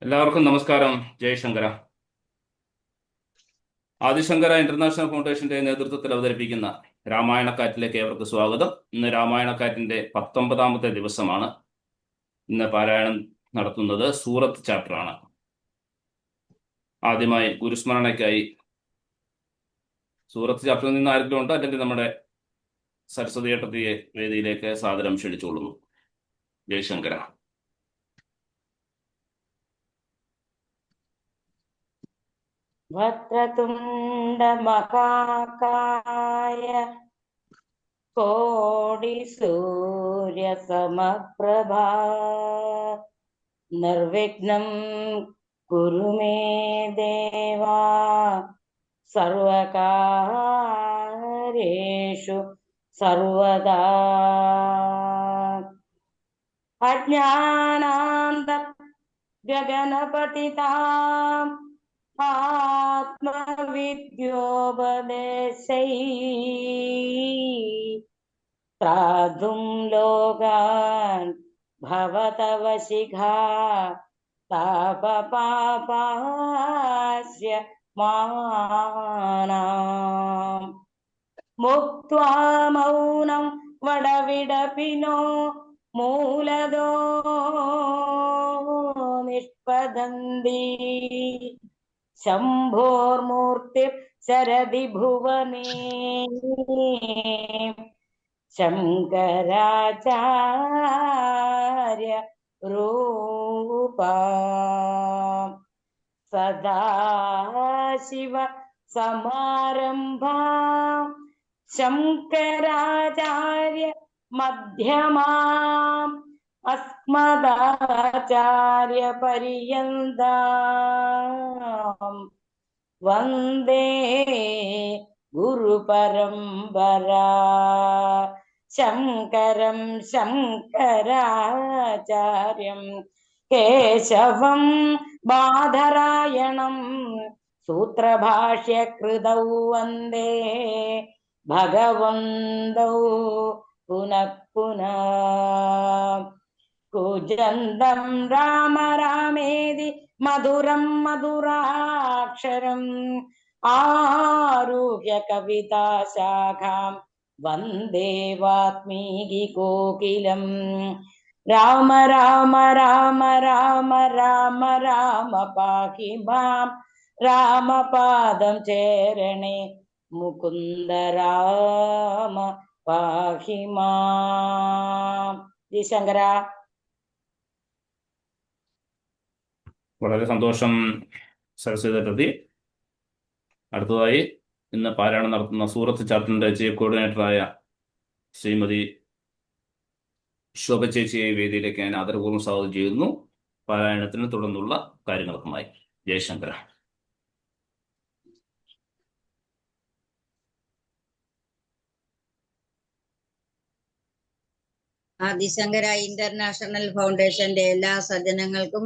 എല്ലാവർക്കും നമസ്കാരം. ജയശങ്കര. ആദിശങ്കര ഇന്റർനാഷണൽ ഫൗണ്ടേഷന്റെ നേതൃത്വത്തിൽ അവതരിപ്പിക്കുന്ന രാമായണക്കാറ്റിലേക്ക് ഏവർക്ക് സ്വാഗതം. ഇന്ന് രാമായണക്കാറ്റിന്റെ 19ാമത്തെ ദിവസമാണ്. ഇന്ന് പാരായണം നടത്തുന്നത് സൂറത്ത് ചാപ്റ്ററാണ്. ആദ്യമായി ഗുരുസ്മരണയ്ക്കായി സൂറത്ത് ചാപ്റ്ററിൽ നിന്ന് ആരെങ്കിലും ഉണ്ടോ, അല്ലെങ്കിൽ നമ്മുടെ സരസ്വതി ഏട്ടത്തിയെ വേദിയിലേക്ക് സാദരം ക്ഷണിച്ചുകൊള്ളുന്നു. ജയശങ്കര. വക്രതുണ്ടമഹാകായ കോടി സൂര്യസമപ്രഭാ നിർവിഘ്നം കുരു മേ ദേവാ സർവകാര്യേഷു സർവദാ. അജ്ഞാനാന്ത ഗഗനപതിതാം ആത്മവിദ്യോപദേശൈ ത്രാതും ലോകാൻ ഭവതവ ശിഖാ താപപാപാസ്യ മാനാം മുക്ത്വാ മൗനം വടവിടപിനോ മൂലദോ നിഷ്പദന്തി ശംഭോർമൂർത്തി ശരദി ഭുവനേ ശങ്കരാചാര്യ രൂപ സദാശിവ സമാരംഭാ ശങ്കരാചാര്യ മധ്യമാം അസ്മദാചാര്യ പര്യന്താം വന്ദേ ഗുരു പരമ്പരാ. ശങ്കരം ശങ്കരാചാര്യം കേശവം ബാദരായണം സൂത്രഭാഷ്യകൃതൗ വന്ദേ ഭഗവന്തൗ പുനഃ പുനഃ. കൂജന്തം രാമ രാമേതി മധുരം മധുരാക്ഷരം ആരുഹ്യ കവിതാശാഖാം വന്ദേ വാത്മീകി കോകിലം. രാമ രാമ രാമ രാമ രാമ രാമ പാഹി മാം രാമപാദം ചേരണേ മുകുന്ദ രാമ പാഹി മാം. ശങ്കര. വളരെ സന്തോഷം സരസ്വതി ഏട്ടത്തി. അടുത്തതായി ഇന്ന് പാരായണം നടത്തുന്ന സൂറത്ത് ചാപ്റ്ററിന്റെ ചീഫ് കോർഡിനേറ്ററായ ശ്രീമതി ശോഭ ചേച്ചിയെ വേദിയിലേക്ക് ഞാൻ ആദരപൂർവ്വം സ്വാഗതം ചെയ്യുന്നു. പാരായണത്തിന് തുടർന്നുള്ള കാര്യങ്ങൾക്കുമായി. ജയശങ്കര. ആദിശങ്കര ഇന്റർനാഷണൽ ഫൗണ്ടേഷന്റെ എല്ലാ സജ്ജനങ്ങൾക്കും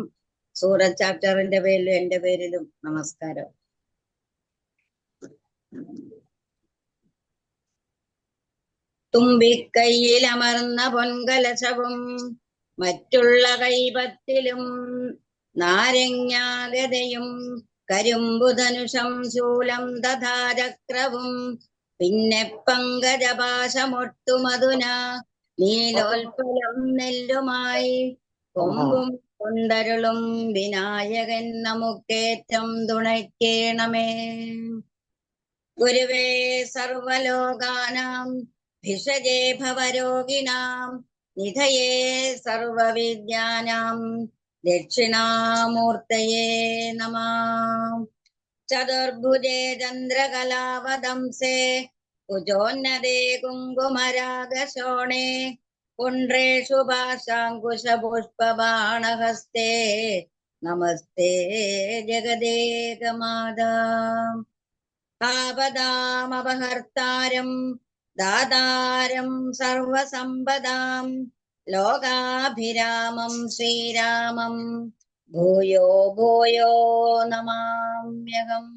സൂറത്ത് ചാപ്റ്ററിന്റെ പേരിലും എന്റെ പേരിലും നമസ്കാരം. തുമ്പിക്കൈയിലമർന്ന പൊൻകലശവും മറ്റുള്ള കൈപത്തിലും നാരങ്ങാഗതയും കരിമ്പുധനുഷം ശൂലം തഥാ ചക്രവും പിന്നെ പങ്കജപാശമൊട്ടുമധുന നീലോൽപ്പലം നെല്ലുമായി കൊമ്പും കൊണ്ടരുളും വിനായകൻ നമുക്കേറ്റം തുണയ്ക്കേണമേ. ഗുരുവേ സർവലോകാനാം ഭിഷജേ ഭവരോഗിണാം നിധയേ സർവവിദ്യാനാം ദക്ഷിണാമൂർത്തയേ നമഃ. ചതുർഭുജേ ചന്ദ്രകലാവദംസേ കുജോന്നതേ കുങ്കുമരാഗശോണേ പുണ്ട്രേഷു പാശാങ്കുശപുഷ്പബാണഹസ്തേ നമസ്തേ ജഗദേകമാതാ. ആപദാമപഹർത്താരം ദാതാരം സർവസമ്പദാം ലോകാഭിരാമം ശ്രീരാമം ഭൂയോ ഭൂയോ നമാമ്യഹം.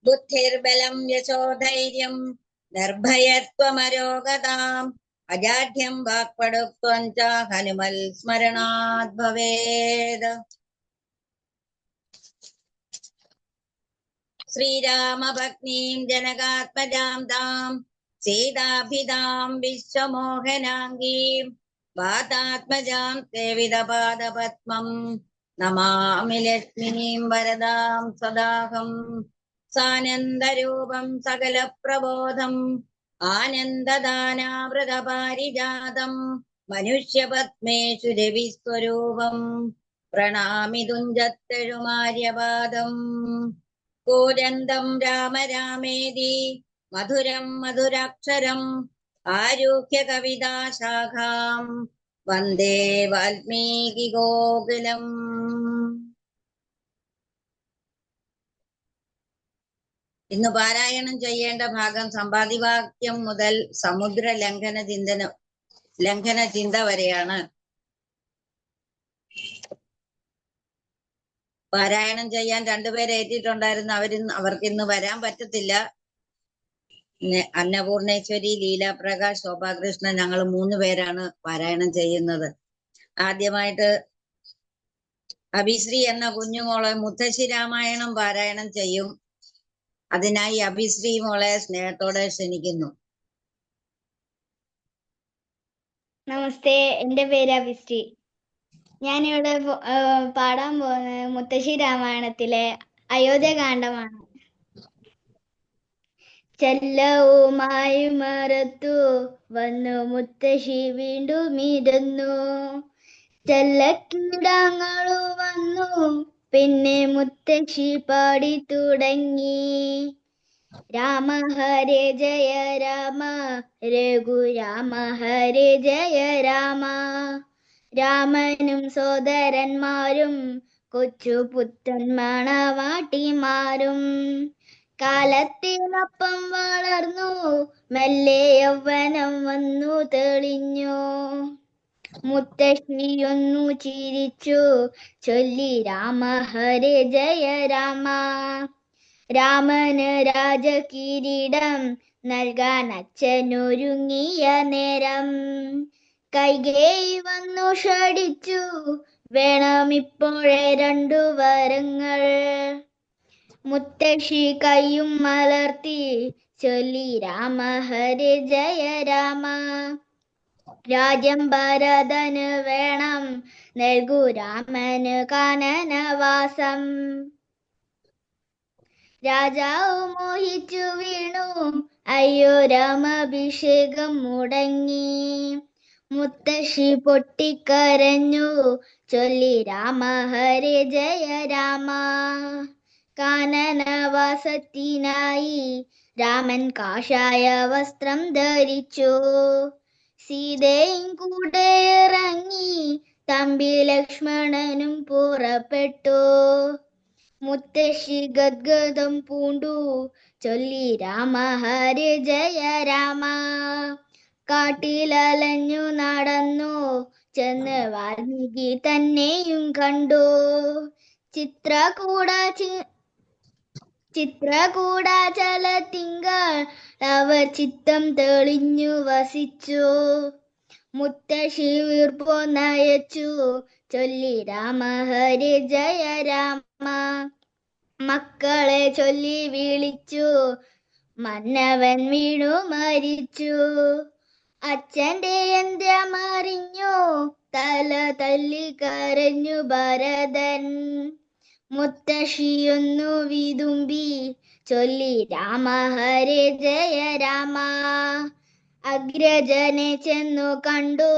ബുദ്ധിർബലം യശോധൈര്യം നിർഭയത്വമരോഗതാം അജാഢ്യം വാക്പടുത്വം ച ഹനുമൽ സ്മരണാത് ഭവേത്. ശ്രീരാമഭഗ്നീം ജനകാത്മജാം താം സീതാഭിതാം വിശ്വമോഹനാംഗീം വാതാത്മജാം സേവിതപാദപത്മം നമാമി ലക്ഷ്മീം വരദാം സദാഹം. സാനന്ദരൂപം സകലപ്രബോധം ആനന്ദദാനാമൃതപാരിജാതം മനുഷ്യപത്മേഷു രവിസ്വരൂപം പ്രണാമി തുഞ്ചത്തെഴുമാര്യപാദം. കൂരന്തം രാമ രാമേതി മധുരം മധുരാക്ഷരം ആരുഹ്യ കവിതാശാഖാം വന്ദേ വാൽമീകി ഗോകുലം. ഇന്ന് പാരായണം ചെയ്യേണ്ട ഭാഗം സമ്പാദിവാക്യം മുതൽ സമുദ്ര ലംഘന ചിന്ത വരെയാണ്. പാരായണം ചെയ്യാൻ രണ്ടുപേരെ ഏറ്റിട്ടുണ്ടായിരുന്നു. അവർക്ക് ഇന്ന് വരാൻ പറ്റത്തില്ല. അന്നപൂർണേശ്വരി, ലീലാപ്രകാശ്, ശോഭാകൃഷ്ണൻ, ഞങ്ങൾ 3 പേരാണ് പാരായണം ചെയ്യുന്നത്. ആദ്യമായിട്ട് അഭിശ്രീ എന്ന കുഞ്ഞുമോളെ മുത്തശ്ശി രാമായണം പാരായണം ചെയ്യും. അതിനായി അഭിശ്രീ മോളെ സ്നേഹത്തോടെ ക്ഷണിക്കുന്നു. നമസ്തേ, എൻ്റെ പേര് അഭിശ്രീ. ഞാനിവിടെ പാടാൻ പോകുന്നത് മുത്തശ്ശി രാമായണത്തിലെ അയോധ്യകാന്ഡമാണ്. ചെല്ലവുമായി മറത്തു വന്നു മുത്തശ്ശി വീണ്ടും ഇരുന്നു. ചെല്ലക്കിടാങ്ങളു വന്നു പിന്നെ മുത്തശ്ശി പാടി തുടങ്ങി. രാമ ഹരേ ജയ രാമ രഘുരാമ ഹരേ ജയ രാമ. രാമനും സോദരന്മാരും കൊച്ചു പുത്തൻ മണവാട്ടിമാരും കാലത്തിനൊപ്പം വളർന്നു മെല്ലെ യൗവനം വന്നു തെളിഞ്ഞു. മുത്തശ്ശിയൊന്നു ചിരിച്ചു ചൊല്ലി രാമ ഹരേ ജയ രാമ. രാമന് രാജകിരീടം നൽകാൻ അച്ഛനൊരുങ്ങിയ നേരം കൈകേയി വന്നു ഷടിച്ചു വേണമിപ്പോഴേ 2 വരങ്ങൾ. മുത്തശ്ശി കൈയും മലർത്തി ചൊല്ലി രാമ ഹരേ ജയ രാമ. രാജ്യം ഭരതന് വേണം നൽകൂ രാമന് കാനനവാസം. രാജാവ് മോഹിച്ചു വീണു അയ്യോ രാമാഭിഷേകം മുടങ്ങി. മുത്തശ്ശി പൊട്ടിക്കരഞ്ഞു ചൊല്ലി രാമ ഹരേ ജയ രാമ. കാനനവാസത്തിനായി രാമൻ കാഷായ വസ്ത്രം ധരിച്ചു. സീതയും കൂടെ ഇറങ്ങി തമ്പി ലക്ഷ്മണനും പുറപ്പെട്ടു. മുത്തശ്ശി ഗദ്ഗദം പൂണ്ടു ചൊല്ലി രാമ ഹരേ ജയ രാമ. കാട്ടിലലഞ്ഞു നടന്നു ചെന്ന് വാൽമീകി തന്നെയും കണ്ടു. ചിത്രകൂടാചലത്തിങ്കൾ അവർ ചിത്തം തെളിഞ്ഞു വസിച്ചു. മുത്തശ്ശി വീർപ്പോ നയച്ചു ചൊല്ലി രാമ ഹരേ ജയ രാമ. മക്കളെ ചൊല്ലി വിളിച്ചു മന്നവൻ വീണു മരിച്ചു. അച്ഛന്റെ യന്ത്രമറിഞ്ഞു തല തല്ലി കരഞ്ഞു ഭരതൻ. മുത്തശ്ശിയൊന്നു വിതുമ്പി ചൊല്ലി രാമ ഹരേ ജയ രാമ. അഗ്രജനെ ചെന്നു കണ്ടു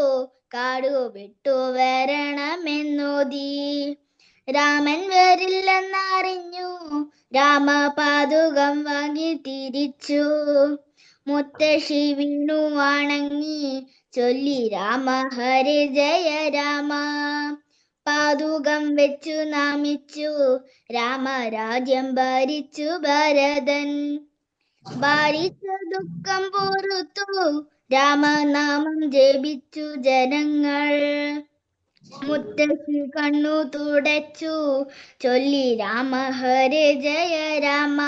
കാടു വിട്ടു വരണമെന്നോതി. രാമൻ വരില്ലെന്നറിഞ്ഞു രാമപാദുകം വാങ്ങി തിരിച്ചു. മുത്തശ്ശി വീണു വണങ്ങി ചൊല്ലി രാമ ഹരേ ജയ രാമ. പാദുകം വെച്ചു നാമിച്ചു രാമരാജ്യം ഭരിച്ചു ഭരതൻ. ഭാരിച്ച ദുഃഖം പൊറുത്തു രാമനാമം ജപിച്ചു ജനങ്ങൾ. മുത്തശ്ശി കണ്ണു തുടച്ചു ചൊല്ലി രാമ ഹരേ ജയ രാമ.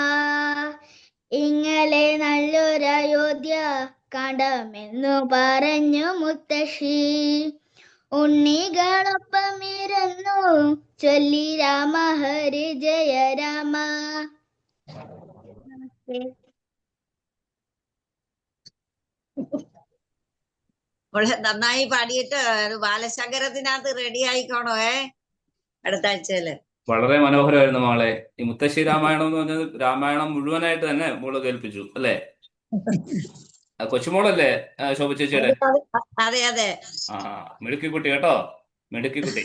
ഇങ്ങളെ നല്ലൊരയോധ്യ കണ്ടമെന്നു പറഞ്ഞു മുത്തശ്ശി. ഉണ്ണികളൊപ്പമിരുന്നു ചൊല്ലി രാമ ഹരി ജയ രാമ. മോളെ നന്നായി പാടിയിട്ട് ബാലശങ്കരത്തിനകത്ത് റെഡി ആയിക്കോണോ അടുത്ത ആഴ്ചയില്. വളരെ മനോഹരമായിരുന്നു മോളെ. ഈ മുത്തശ്ശി രാമായണം എന്ന് പറഞ്ഞത് രാമായണം മുഴുവനായിട്ട് തന്നെ മോള് കേൾപ്പിച്ചു അല്ലേ? കൊച്ചുമോളല്ലേ ശോഭ ചേച്ചിയുടെ? അതെ അതെ. ആ മിടുക്കി കുട്ടി കേട്ടോ, മിടുക്കി കുട്ടി.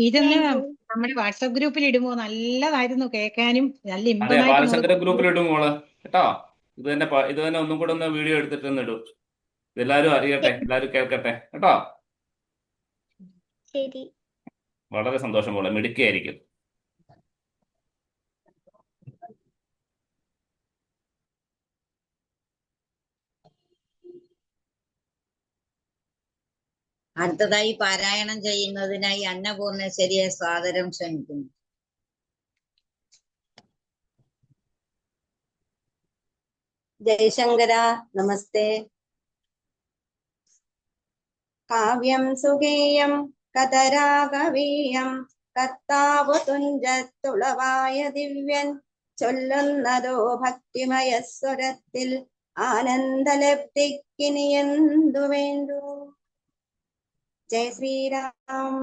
ഇതൊന്ന് നമ്മുടെ വാട്സപ്പ് ഗ്രൂപ്പിൽ ഇടുമോ? നല്ലതായിരുന്നു കേൾക്കാനും, നല്ല അതെ, ഇമ്പമായിട്ട് ബാലശങ്കര ഗ്രൂപ്പിൽ ഇടും മോള് കേട്ടോ. ഇത് തന്നെ ഒന്നും കൂടെ ഒന്ന് വീഡിയോ എടുത്തിട്ട് ഇടും. ഇതെല്ലാരും അറിയട്ടെ, എല്ലാരും കേൾക്കട്ടെ കേട്ടോ. ശരി. വളരെ സന്തോഷം മോളെ, മിടുക്കിയായിരിക്കും. അടുത്തതായി പാരായണം ചെയ്യുന്നതിനായി അന്നപൂർണേശ്വരിയെ സ്വാഗതം ക്ഷണിക്കുന്നു. ജയശങ്കര നമസ്തേ. കാവ്യം സുഗേയം കതരാകവീയം കർത്താവു തുഞ്ചത്തുളവായ ദിവ്യൻ ചൊല്ലുന്നതോ ഭക്തിമയ സ്വരത്തിൽ ആനന്ദലബ്ധിക്കിനി എന്തു വേണ്ടു. ജയ ശ്രീരാം.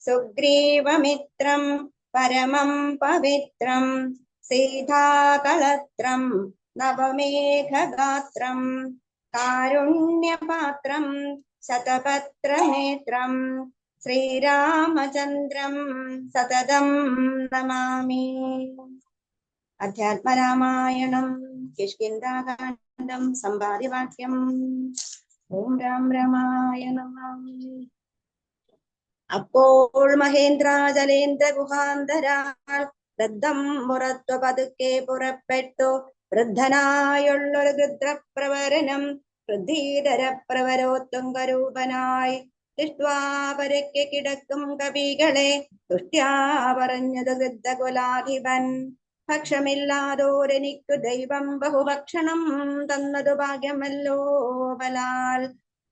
സുഗ്രീവമിത്രം പരമം പവിത്രം സീതാകളത്രം നവമേഘഗാത്രം കാരുണ്യപാത്രം ശതപത്രനേത്രം ശ്രീരാമചന്ദ്രം സതതം നമാമി. അധ്യാത്മരാമായണം കിഷ്കിന്ധാകാണ്ഡം സമ്പാദ്യവാക്യം. ഓം രാം രാമായ നമഃ. അപ്പോൾ മഹേന്ദ്രാചലേന്ദ്ര ഗുഹാന്തരാൾ വൃദ്ധം പുറത്തു പതുക്കെ പുറപ്പെട്ടു. വൃദ്ധനായുള്ളൊരു ഗൃദ്രപ്രവരനം വൃദ്ധീധര പ്രവരോത്തുങ്കരൂപനായി ദൃഷ്ട്വാപരയ്ക്ക് കിടക്കും കവികളെ തുഷ്ട്യാ പറഞ്ഞത് വൃദ്ധകുലാധിപൻ. ഭക്ഷമില്ലാതോരെനിക്കു ദൈവം ബഹുഭക്ഷണം തന്നതു ഭാഗ്യമല്ലോ ബലാൽ.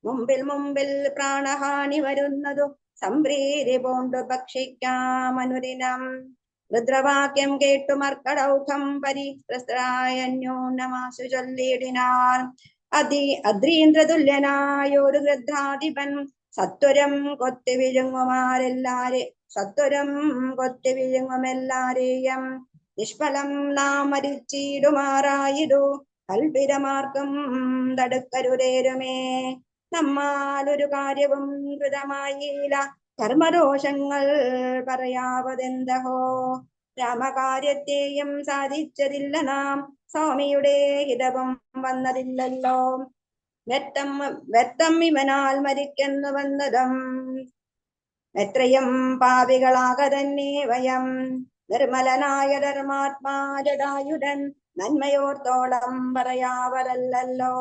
മുമ്പിൽ പ്രാണഹാനി വരുന്നതു സംപ്രീതി പോണ്ടു ഭക്ഷിക്കാമനുദിനം. രുദ്രവാക്യം കേട്ടു മർക്കടൗഖം പരിത്രസ്തരായന്യോന്നമാശു ചൊല്ലിയിടിനാർ. അദ്രീന്ദ്രതുല്യനായൊരു ഗൃദ്ധാധിപൻ സത്വരം കൊത്തി വിഴുങ്ങുമെല്ലാരെയും നിഷ്ഫലം നാം മരിച്ചിടുമാറായിരു കൽപിതമാർക്കും തടുക്കരുതേരുമേ. നമ്മാലൊരു കാര്യവും കൃതമായില്ല, കർമ്മദോഷങ്ങൾ പറയാവതെന്തഹോ. രാമകാര്യത്തെയും സാധിച്ചതില്ല നാം, സ്വാമിയുടെ ഹിതവും വന്നതില്ലല്ലോ. വ്യർത്ഥം ഇവനാൽ മരിക്കുന്നു വന്നതും എത്രയും പാപികളാക തന്നെ വയം. നിർമ്മലനായ ധർമാത്മാജടായുടൻ നന്മയോർത്തോളം പറയാവതല്ലോ.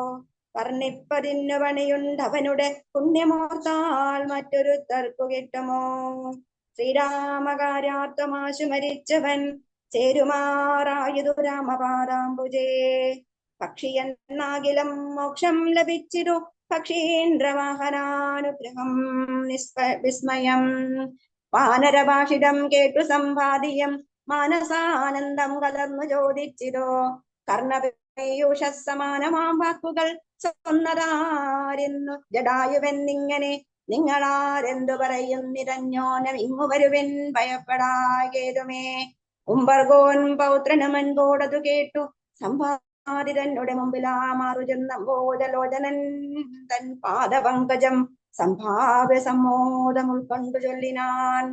വർണ്ണിപ്പതിന്നു പണിയുണ്ടവനുടെ പുണ്യമോർത്താൽ മറ്റൊരുത്തർക്കു കിട്ടുമോ. ശ്രീരാമകാര്യാർത്ഥമാശു മരിച്ചവൻ ചേരുമാറായതു രാമപാദാംബുജേ. പക്ഷിയെന്നാകിലും മോക്ഷം ലഭിച്ചിരു പക്ഷീന്ദ്രവാഹനാനുഗ്രഹം വിസ്മയം. വാനരഭാഷിതം കേട്ടു സമ്പാദിയം മാനസാനന്ദം കലർന്നു ചോദിച്ചിരോ. കർണപേയൂഷസമാനമാം വാക്കുകൾ സ്വന്നതാരെന്നു ജടായുവെന്നിങ്ങനെ നിങ്ങളാരെന്തു പറയുന്നിരഞ്ഞോനം ഇങ്ങു വരുവൻ ഭയപ്പെടാകേതുമേ. ഉംബർഗോൻ പൗത്രനമൻപോടതു കേട്ടു സമ്പാദിതനുടെ മുമ്പിലാ മാറുചെന്നംബോധലോചനൻ തൻ പാദപങ്കജം സംഭാവ്യ സമ്മോദം ഉൾക്കൊണ്ടു ചൊല്ലിനാൻ.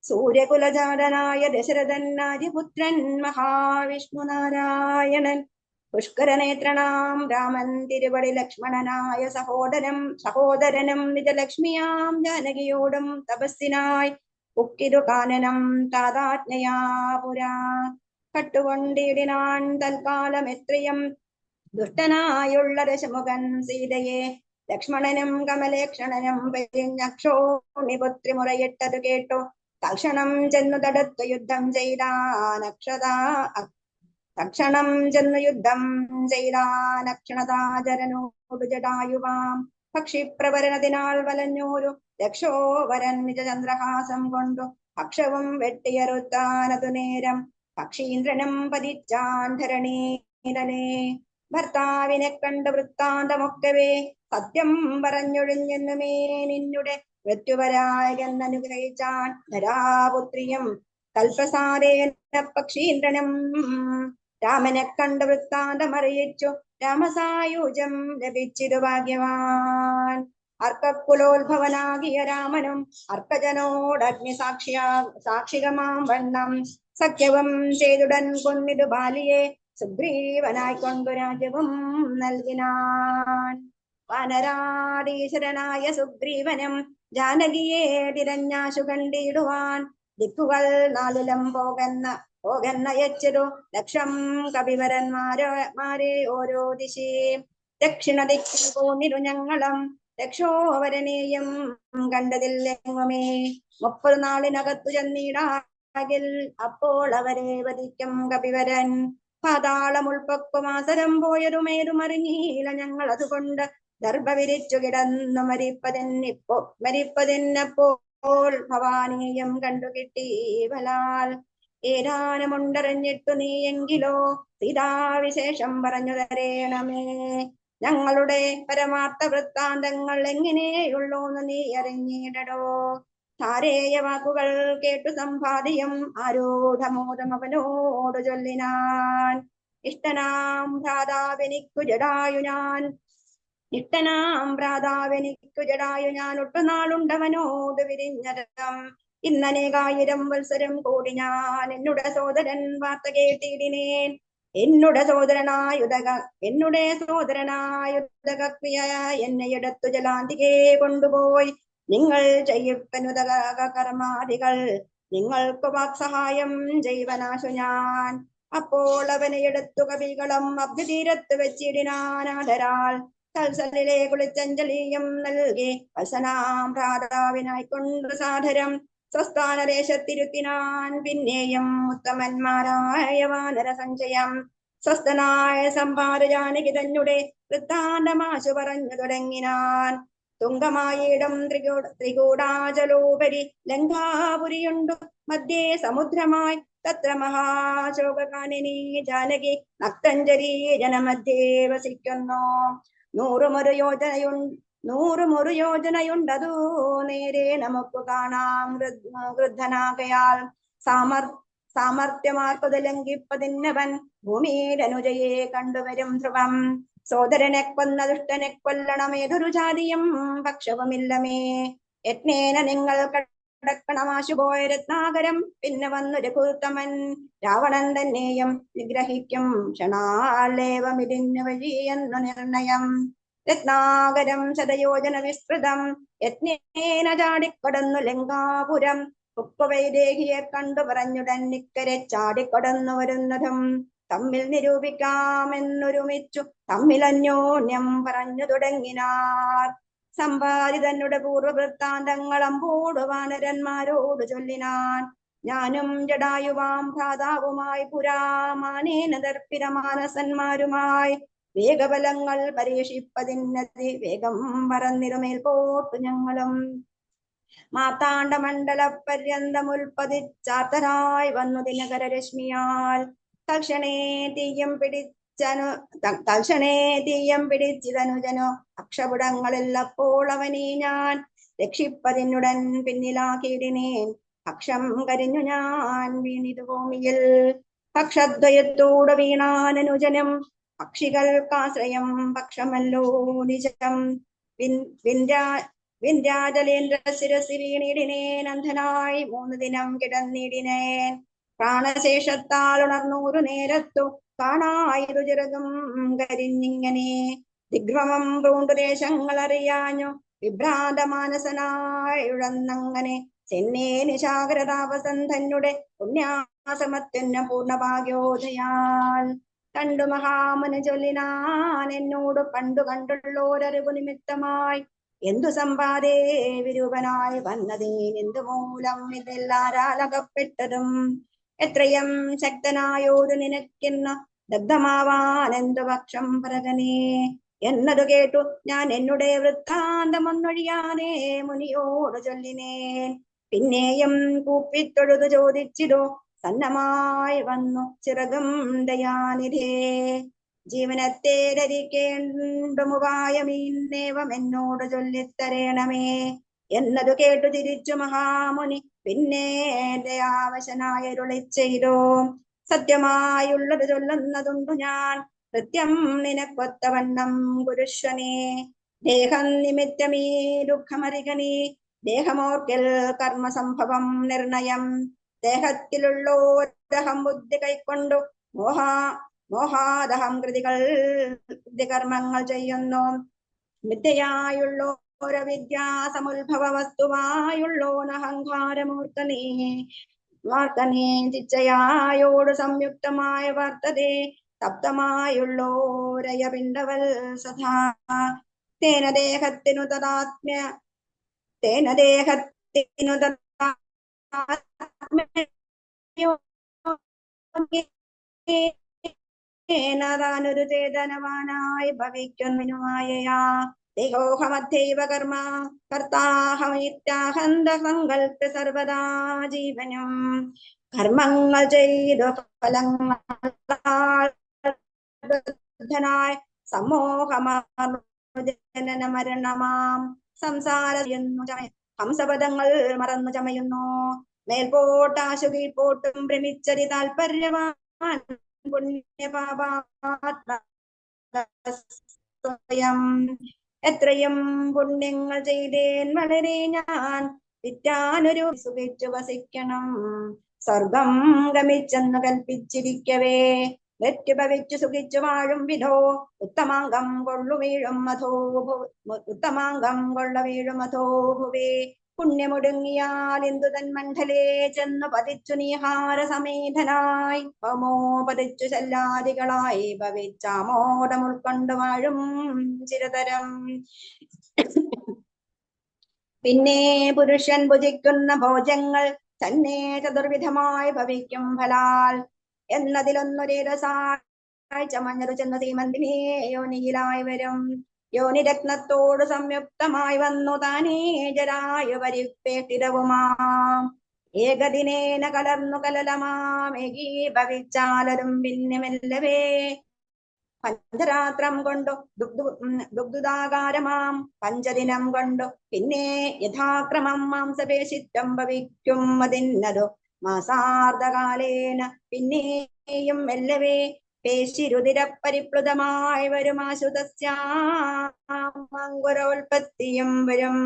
സൂര്യകുലജാതനായ ദശരഥൻ ആര്യപുത്രൻ മഹാവിഷ്ണു നാരായണൻ പുഷ്കരനേത്രനാം രാമൻ തിരുവടി ലക്ഷ്മണനായ സഹോദരനും നിജലക്ഷ്മിയാം ജാനകിയോടും തപസ്സിനായി ഉക്കിതു കാനനം താതാജ്ഞയാ പുരാ. കട്ടുകൊണ്ടിടിനാൻ തൽക്കാലം എത്രയും ദുഷ്ടനായുള്ള ദശമുഖൻ സീതയെ. ലക്ഷ്മണനും കമലേക്ഷണനും പെരിഞ്ഞക്ഷോണിപുത്രി മുറയിട്ടതു കേട്ടു തൽക്ഷണം ചെന്നു തടുത്തു യുദ്ധം ചെയ്താൻ തക്ഷണം ചെന്നു യുദ്ധം ചെയ്താനക്ഷണതാചരനോടു ജടായുവാം പക്ഷിപ്രവരണത്തിനാൽ വലഞ്ഞോരു രക്ഷോവരൻ നിജചന്ദ്രഹാസം കൊണ്ടു ഭക്ഷവും വെട്ടിയറുത്താനതു നേരം പക്ഷീന്ദ്രനും പതിച്ചാൻ ധരണീരനെ. ഭർത്താവിനെ കണ്ട് വൃത്താന്തമൊക്കവേ സത്യം പറഞ്ഞൊഴിഞ്ഞെന്നുമേ നിന്നുടെ മൃത്യുവരായെന്നനുഗ്രഹിച്ചാൻ ധരാപുത്രിയും കൽപ്രസാദേന പക്ഷീന്ദ്രനും. രാമനെ കണ്ട് വൃത്താന്തമറിയിച്ചു രാമസായുജം ലഭിച്ചിരു ഭാഗ്യവാൻ. അർക്കക്കുലോത്ഭവനാകിയ രാമനും അർക്കജനോടഗ്നി സാക്ഷികമാം വണ്ണം സഖ്യവും ചെയ്തുടൻ കൊന്നിതു ബാലിയെ സുഗ്രീവനായിക്കൊണ്ടു രാജ്യവും നൽകിനാൻ. വാനരാധീശ്വരനായ സുഗ്രീവനും ജാനകിയെ തിരഞ്ഞാശു കണ്ടിടുവാൻ ദിക്കുകൾ നാലിലും പോകന്നയച്ചതു ലക്ഷം കവിവരന്മാരെ ഓരോ ദിശേ. ദക്ഷിണ ദിക്കിൽ പോന്നിരു ഞങ്ങളും രക്ഷോവരനെയും കണ്ടതില്ലെങ്ങുമേ. 30 നാളിനകത്തു ചെന്നിടാകിൽ അപ്പോൾ അവരെ വധിക്കും കപിവരൻ. പാതാളം ഉൾപ്പൊക്കുമാസരം പോയതുമേതുമറിഞ്ഞീല ഞങ്ങൾ അതുകൊണ്ട് ദർഭ വിരിച്ചു കിടന്നു മരിപ്പതിന്നപ്പോൾ ഭവാനിയും കണ്ടുകിട്ടി ബലാൽ. ഏതാനമുണ്ടറിഞ്ഞിട്ടു നീയെങ്കിലോ സീതാവിശേഷം പറഞ്ഞു തരേണമേ. ഞങ്ങളുടെ പരമാർത്ഥ വൃത്താന്തങ്ങൾ എങ്ങനെയുള്ളൂന്ന് നീ അറിഞ്ഞിടടോ. താരേയ വാക്കുകൾ കേട്ടു സമ്പാദ്യം ആരൂഢമോദം അവനോട് ചൊല്ലിനാൻ. ഇഷ്ടനാം ഭ്രാതാവെനിക്കു ജടായു ഞാൻ ഒട്ടുനാളുണ്ടവനോട് വിരിഞ്ഞരം. ഇന്നനേകായിരം വത്സരം കൂടി ഞാൻ എന്നുടെ സോദരൻ വാർത്ത കേട്ടിടിനേൻ. എന്നുടെ സോദരനായുധകക്രിയ എന്നെ എടുത്തു ജലാന്തികെ കൊണ്ടുപോയി നിങ്ങൾ ചെയ്യപ്പനുതക കർമാദികൾ നിങ്ങൾക്ക് വാക്സഹായം ചെയ്വനാശു ഞാൻ. അപ്പോൾ അവനെ എടുത്തു കവികളും അഭ്യതീരത്ത് വെച്ചിടിനാനാദരാൽ തൽസലിലെ കുളിച്ചഞ്ജലിയും നൽകി വസനാം ഭ്രാതാവിനായി കൊണ്ട് സാധരം സ്വസ്ഥാനദേശത്തിരുത്തിനാൻ. പിന്നെയും ഉത്തമന്മാരായ വാനര സഞ്ചയം സ്വസ്ഥനായ സംഭാര ജാനകി തന്നെ വൃത്താന്തമാശു പറഞ്ഞു തുടങ്ങിനാൻ. തുങ്കമായിടം ത്രികൂടാചലോപരി ലങ്കാപുരിയുണ്ടു മധ്യേ സമുദ്രമായി തത്ര മഹാശോകാനിനി ജാനകി നക്തഞ്ജലി ജനമധ്യേ വസിക്കുന്നു. 100 യോജനയുണ്ടതു നേരെ നമുക്ക് കാണാം. വൃദ്ധനാകയാൽ സാമർത്ഥ്യമാർക്കത് ലംഘിപ്പതിന്നവൻ ഭൂമിയിലനുജയെ കണ്ടുവരും ധ്രുവം. സോദരനെ കൊന്ന ദുഷ്ടനെ കൊല്ലണമേതൊരു ജാതിയും പക്ഷവുമില്ലമേ. യജ്ഞേന നിങ്ങൾ കടക്കണമാശുപോയ രത്നാകരം പിന്നെ വന്നു രഘുത്തമൻ രാവണൻ തന്നെയും നിഗ്രഹിക്കും ക്ഷണാലേവമിതിന് വഴിയെന്നു നിർണയം. രത്നാകരം ശതയോജന വിസ്തൃതം യജ്ഞേന ചാടിക്കടന്നു ലങ്കാപുരം. ഉപ്പവൈദേഹിയെ കണ്ടു പറഞ്ഞുടൻ ഇക്കരെ ചാടിക്കടന്നു വരുന്നതും തമ്മിൽ നിരൂപിക്കാമെന്നൊരുമിച്ചു തമ്മിലന്യോന്യം പറഞ്ഞു തുടങ്ങിനാർ. സമ്പാദിതനുടെ പൂർവവൃത്താന്തങ്ങൾ അമ്പോട് വാനരന്മാരോട് ചൊല്ലിനാൻ. ഞാനും ജടായുവാം ഭ്രാതാവുമായി പുരാമാനേന ദർപ്പിതമാനസന്മാരുമായി വേഗബലങ്ങൾ പരീക്ഷിപ്പതിനതി വേഗം പറന്നിരുമേൽ പോട്ടു ഞങ്ങളും. മാർത്താണ്ഡ മണ്ഡല പര്യന്തമുൽപ്പതിച്ചാർത്തരായി വന്നു ദിനകരരശ്മിയാൽ തൽക്ഷണേ തീയം പിടിച്ചിതനുജനോ അക്ഷപുടങ്ങളിൽ അപ്പോൾ അവനെ ഞാൻ രക്ഷിപ്പതിനുടൻ പിന്നിലാക്കിയിടിനേൻ. പക്ഷം കരിഞ്ഞു ഞാൻ വീണിതു ഭൂമിയിൽ. പക്ഷദ്വയത്തോട് വീണാനനുജനം പക്ഷികൾക്കാശ്രയം പക്ഷമല്ലോ നിജം. വിന്ധ്യാചലേന്ദ്ര ശിരസി വീണിടിനേൻ. അന്ധനായി 3 ദിനം കിടന്നിടിനേൻ. പ്രാണശേഷത്താൽ ഉണർന്നൂരു നേരത്തു കാണായിരു ചെറുതും കരിഞ്ഞിങ്ങനെ. ദിഗ്ഭ്രമം പൂണ്ടു ദേശങ്ങൾ അറിയാഞ്ഞു വിഭ്രാന്ത മാനസനായുഴന്നങ്ങനെ ചെന്നേ നിശാകരതാപസന്ധനുടെ പുണ്യാസമത്യുന്ന പൂർണ്ണഭാഗ്യോദയാൽ. കണ്ടു മഹാമുനി ചൊല്ലിനാൻ എന്നോട് പണ്ടു കണ്ടുള്ളോരറിവു നിമിത്തമായി എന്തു സമ്പാദേ വിരൂപനായി വന്നതേനെന്തു മൂലം ഇതെല്ലാരാലകപ്പെട്ടതും എത്രയും ശക്തനായോരു നിനക്കെന്ന ദഗ്ധമാവാനെന്തു പക്ഷം പറകനേ എന്നതു കേട്ടു ഞാൻ എന്നുടെ വൃത്താന്തമൊന്നൊഴിയാനേ മുനിയോട് ചൊല്ലിനേൻ. പിന്നെയും കൂപ്പിത്തൊഴുതു ചോദിച്ചിടോ സന്നമായി വന്നു ചിറകും ദയാനിധേ. ജീവനത്തെ ധരിക്കേണ്ടുമുപായമീന്നേവം എന്നോട് ചൊല്ലിത്തരേണമേ എന്നതു കേട്ടു തിരിച്ചു മഹാമുനി പിന്നെ ദയാവശനായരുളി ചെയ്തോ. സത്യമായുള്ളത് ചൊല്ലുന്നതുണ്ടു ഞാൻ, കൃത്യം നിനക്കൊത്തവണ്ണം പുരുഷനെ. ദേഹം നിമിത്തമീ ദുഃഖമറികനീ, ദേഹമോർക്കൽ കർമ്മസംഭവം നിർണയം. ദേഹത്തിലുള്ളോരഹം ബുദ്ധി കൈക്കൊണ്ടു മോഹാദഹം കൃതികർമ്മങ്ങൾ ചെയ്യുന്നു. വിദ്യയായുള്ളോര വിദ്യാസമുത്ഭവ വസ്തുവായുള്ളോനഹങ്കാരമൂർത്തനേ ചിച്ചയായോട് സംയുക്തമായ വർത്തതേ തപ്തമായുള്ളോരയപിണ്ടവൽ സദാ. തേന ദേഹത്തിനു തദാത്മ്യ താനൊരു ചേതനവാനായി ഭവിക്കുന്നുമായയാ. ദേഹോഹമധ്യൈവ കർമ്മ കർത്താഹമിത്യാഹന്ത സങ്കൽപ്പ സർവദാ ജീവനും. കർമ്മങ്ങൾ ചെയ്തു ഫലങ്ങളായി സമൂഹമാർജന മരണമാം സംസാര ഹംസപദങ്ങൾ മറന്നു ചമയുന്നു. മേൽപോട്ടാശു കീഴ്പോട്ടും ഭ്രമിച്ചതി താൽപര്യവാൻ പുണ്യപാപാത്മയം. എത്രയും പുണ്യങ്ങൾ ചെയ്തേൻ വളരെ ഞാൻ, വിറ്റാനൊരു സുഖിച്ചു വസിക്കണം. സ്വർഗം ഗമിച്ചെന്നു കൽപ്പിച്ചിരിക്കവേ മൃത്യുഭവിച്ചു സുഖിച്ചു വാഴും വിധോ. ഉത്തമാംഗം കൊള്ളു വീഴും മധോ ഭുവേ. പുണ്യമൊടുങ്ങിയാൽ എന്തു തന്മണ്ഡലേ ചെന്നു പതിച്ചു നീഹാര സമേതനായി. പമോ പതിച്ചു ശല്ലാദികളായി ഭവിച്ചാമോദം ഉൾക്കൊണ്ടു വാഴും ചിരതരം. പിന്നെ പുരുഷൻ ഭുജിക്കുന്ന ഭോജങ്ങൾ തന്നെ ചതുർവിധമായി ഭവിക്കും ഫലാൽ. എന്നതിലൊന്നൊരേരസായി ചമഞ്ഞതു ചെന്നു സീമന്തിനേ യോനിയിലായി വരും. യോനിരത്നത്തോട് സംയുക്തമായി വന്നു താനേ ജരായു പരിപ്പേട്ടിടവുമാം. ഏകദിനേന കലർന്നു കലലമാം ഏകീഭവിച്ചാലരും പിന്നെ മെല്ലവേ. പഞ്ചരാത്രം കൊണ്ടു ദുഗ്ധുദാകാരമാം പഞ്ചദിനം കൊണ്ടു പിന്നെ യഥാക്രമം മാംസപേശിത്വം ഭവിക്കും. അതിന്നതു മാസാർദ്ധകാലേന പിന്നെയും മെല്ലവേ പേശിരുതിര പരിപ്ലുതമായി വരുമാശുതസ്യാങ്കുരോൽപത്തിയും വരും.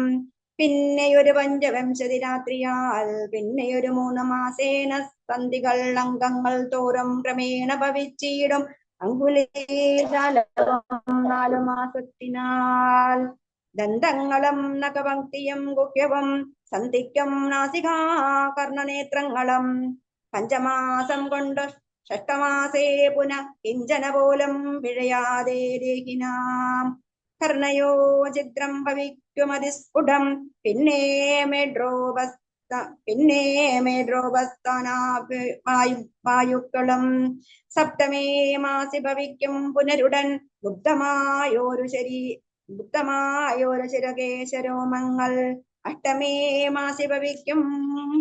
പിന്നെയൊരു പഞ്ചവംശതി രാത്രിയാൽ പിന്നെയൊരു 3 മാസേന സന്ധികൾ അംഗങ്ങൾ തോറും ക്രമേണ ഭവിച്ചിടും. അങ്കുലീജാലവും 4 മാസത്തിനാൽ ദന്തങ്ങളും നഖപങ്ക്തിയും ഗുഹ്യവും സന്ധിക്കും നാസികാ കർണനേത്രങ്ങളും. 5 മാസം കൊണ്ട് 6 മാസേ പുനഃ കിഞ്ചന പോലും പിഴയാതെ ദേഹിനാം. കർണയോ ചിത്രം ഭവിക്കും അതിസ്ഫുടം. പിന്നെ മേഡ്രോപസ്ഥാനായുക്കളും. സപ്തമേ മാസി ഭവിക്കും പുനരുടൻ ഗുപ്തമായോരു ശിരകേശരോമങ്ങൾ. അഷ്ടമേ മാസി ഭവിക്കും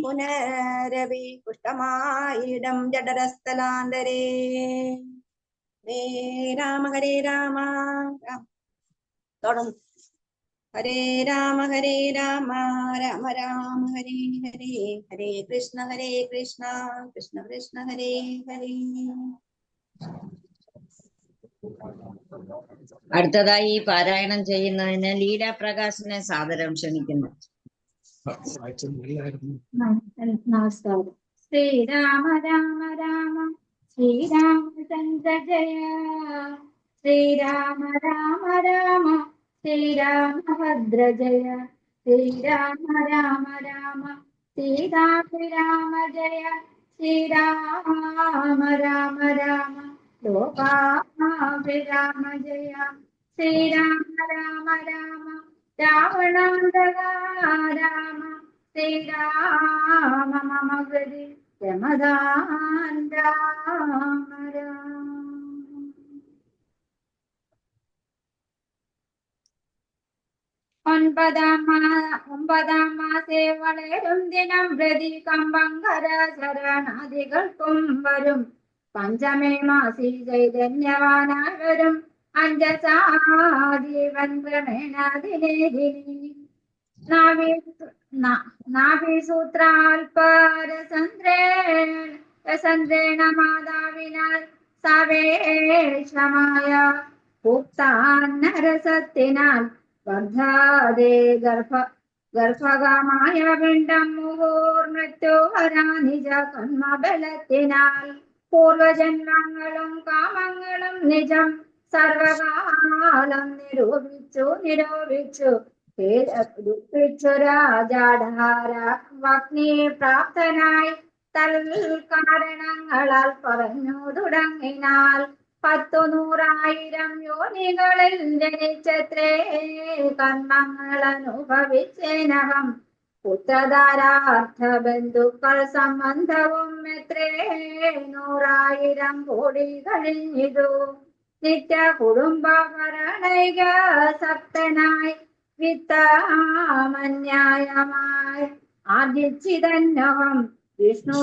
പുനരവി പുഷ്ടമായിടം ജഡരസ്ഥലാന്തരേ. ഹരേ രാമ ഹരേ രാമ തുടർന്ന് ഹരേ രാമ രാമ രാമ ഹരേ ഹരേ, ഹരേ കൃഷ്ണ കൃഷ്ണ കൃഷ്ണ ഹരേ ഹരേ. അടുത്തതായി പാരായണം ചെയ്യുന്നതിന് ലീലാ പ്രകാശിനെ സാദരം ക്ഷണിക്കുന്നു. നമസ്കാരം. ശ്രീരാമ രാമ രാമ ശ്രീരാമചന്ദ്ര ജയ. ശ്രീരാമ രാമ രാമ ശ്രീരാമഭദ്ര ജയ. ശ്രീരാമ രാമ രാമ സീതാഭിരാമ ജയ. ശ്രീരാമ രാമ രാമ ലോകാഭിരാമ ജയ. ശ്രീരാമ രാമ രാമ രാവണാന്തക രാമ. ശ്രീരാമ മമ ഗതി രമ ഭഗവാൻ രാമ രാമ. ഒമ്പതാം മാസേ വളരും ദിനം പ്രതി കമ്പങ്കര ശരണാദികൾക്കും വരും. പഞ്ചമേ മാസി ചൈതന്യവാനായി വരും. അഞ്ചസാദീവൻ ക്രമേണാദിനേദിനി നാഭിസൂത്രാൽപരസന്ദ്രേണ മാതാവിനാൽ സവേഷമായ ഭുക്താന്നരസത്തിനാൽ വർദ്ധാതേ ഗർഭകമായ പിണ്ഡം മുഹൂർമൃത്യുവരാ നിജ കർമ്മബലത്തിനാൽ പൂർവജന്മങ്ങളും കാമങ്ങളും നിജം സർവകാലം നിരൂപിച്ചു ദുഃഖിച്ചു രാജാഢാരഗ്നി പ്രാപ്തനായി തൽകാരണങ്ങളാൽ പറഞ്ഞു തുടങ്ങിനാൽ 100,000 യോനികളിൽ ജനിച്ചത്രേ കർമ്മങ്ങൾ അനുഭവിച്ചേനകം. പുത്രധാരാർത്ഥ ബന്ധുക്കൾ സംബന്ധവും എത്രേ 100,000 കോടി കഴിഞ്ഞിതു. നിത്യ കുടുംബ ഭരണൈക സക്തനായി വിത്തമന്യായമായി ആർജിച്ചിതന്നഹം വിഷ്ണു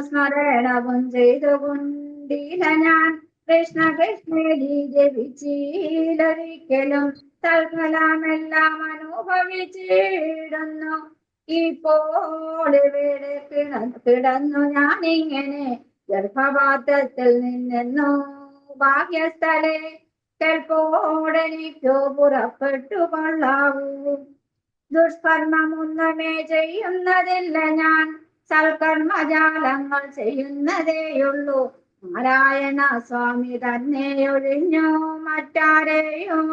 സ്മരണവും ചെയ്തുകൊണ്ടില്ല ഞാൻ. കൃഷ്ണേലി ജപിച്ചിലൊരിക്കലും തൽഫലമെല്ലാം അനുഭവിച്ചിടുന്നു. ഇപ്പോൾ ഇവിടെ കിടന്നു ഞാനിങ്ങനെ ഗർഭപാത്രത്തിൽ നിന്നെന്നു ഭാഗ്യസ്ഥലെ കൽപ്പോടെനിക്കു പുറപ്പെട്ടു കൊള്ളാവൂ. ദുഷ്കർമ്മമൊന്നുമേ ചെയ്യുന്നതില്ല ഞാൻ, സൽക്കർമ്മജാലങ്ങൾ ചെയ്യുന്നതേയുള്ളൂ. നാരായണ സ്വാമി തന്നെ ഒഴിഞ്ഞു മറ്റാരെയും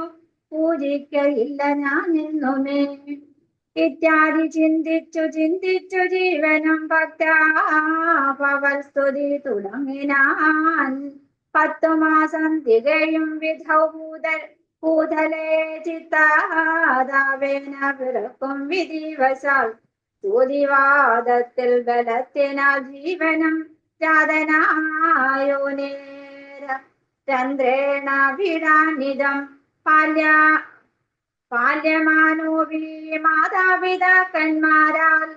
പൂജിക്കയില്ല ഞാൻ എന്നുമേ. ഇത്യാദി ചിന്തിച്ചു ജീവനം ഭക്താപവൽ സ്തുതി തുടങ്ങിനാൻ. 10 മാസം തികയും വിധൗ ഭൂതലേ ചിത്താവേന പിറക്കും വിധിവശാൽ സ്തുതിവാദത്തിൽ ബലത്തിനാൽ ജീവനം ജാതനായോനേര ചന്ദ്രേണ വിടാനിതം പാല്യമാനോവി മാതാപിതാക്കന്മാരാൽ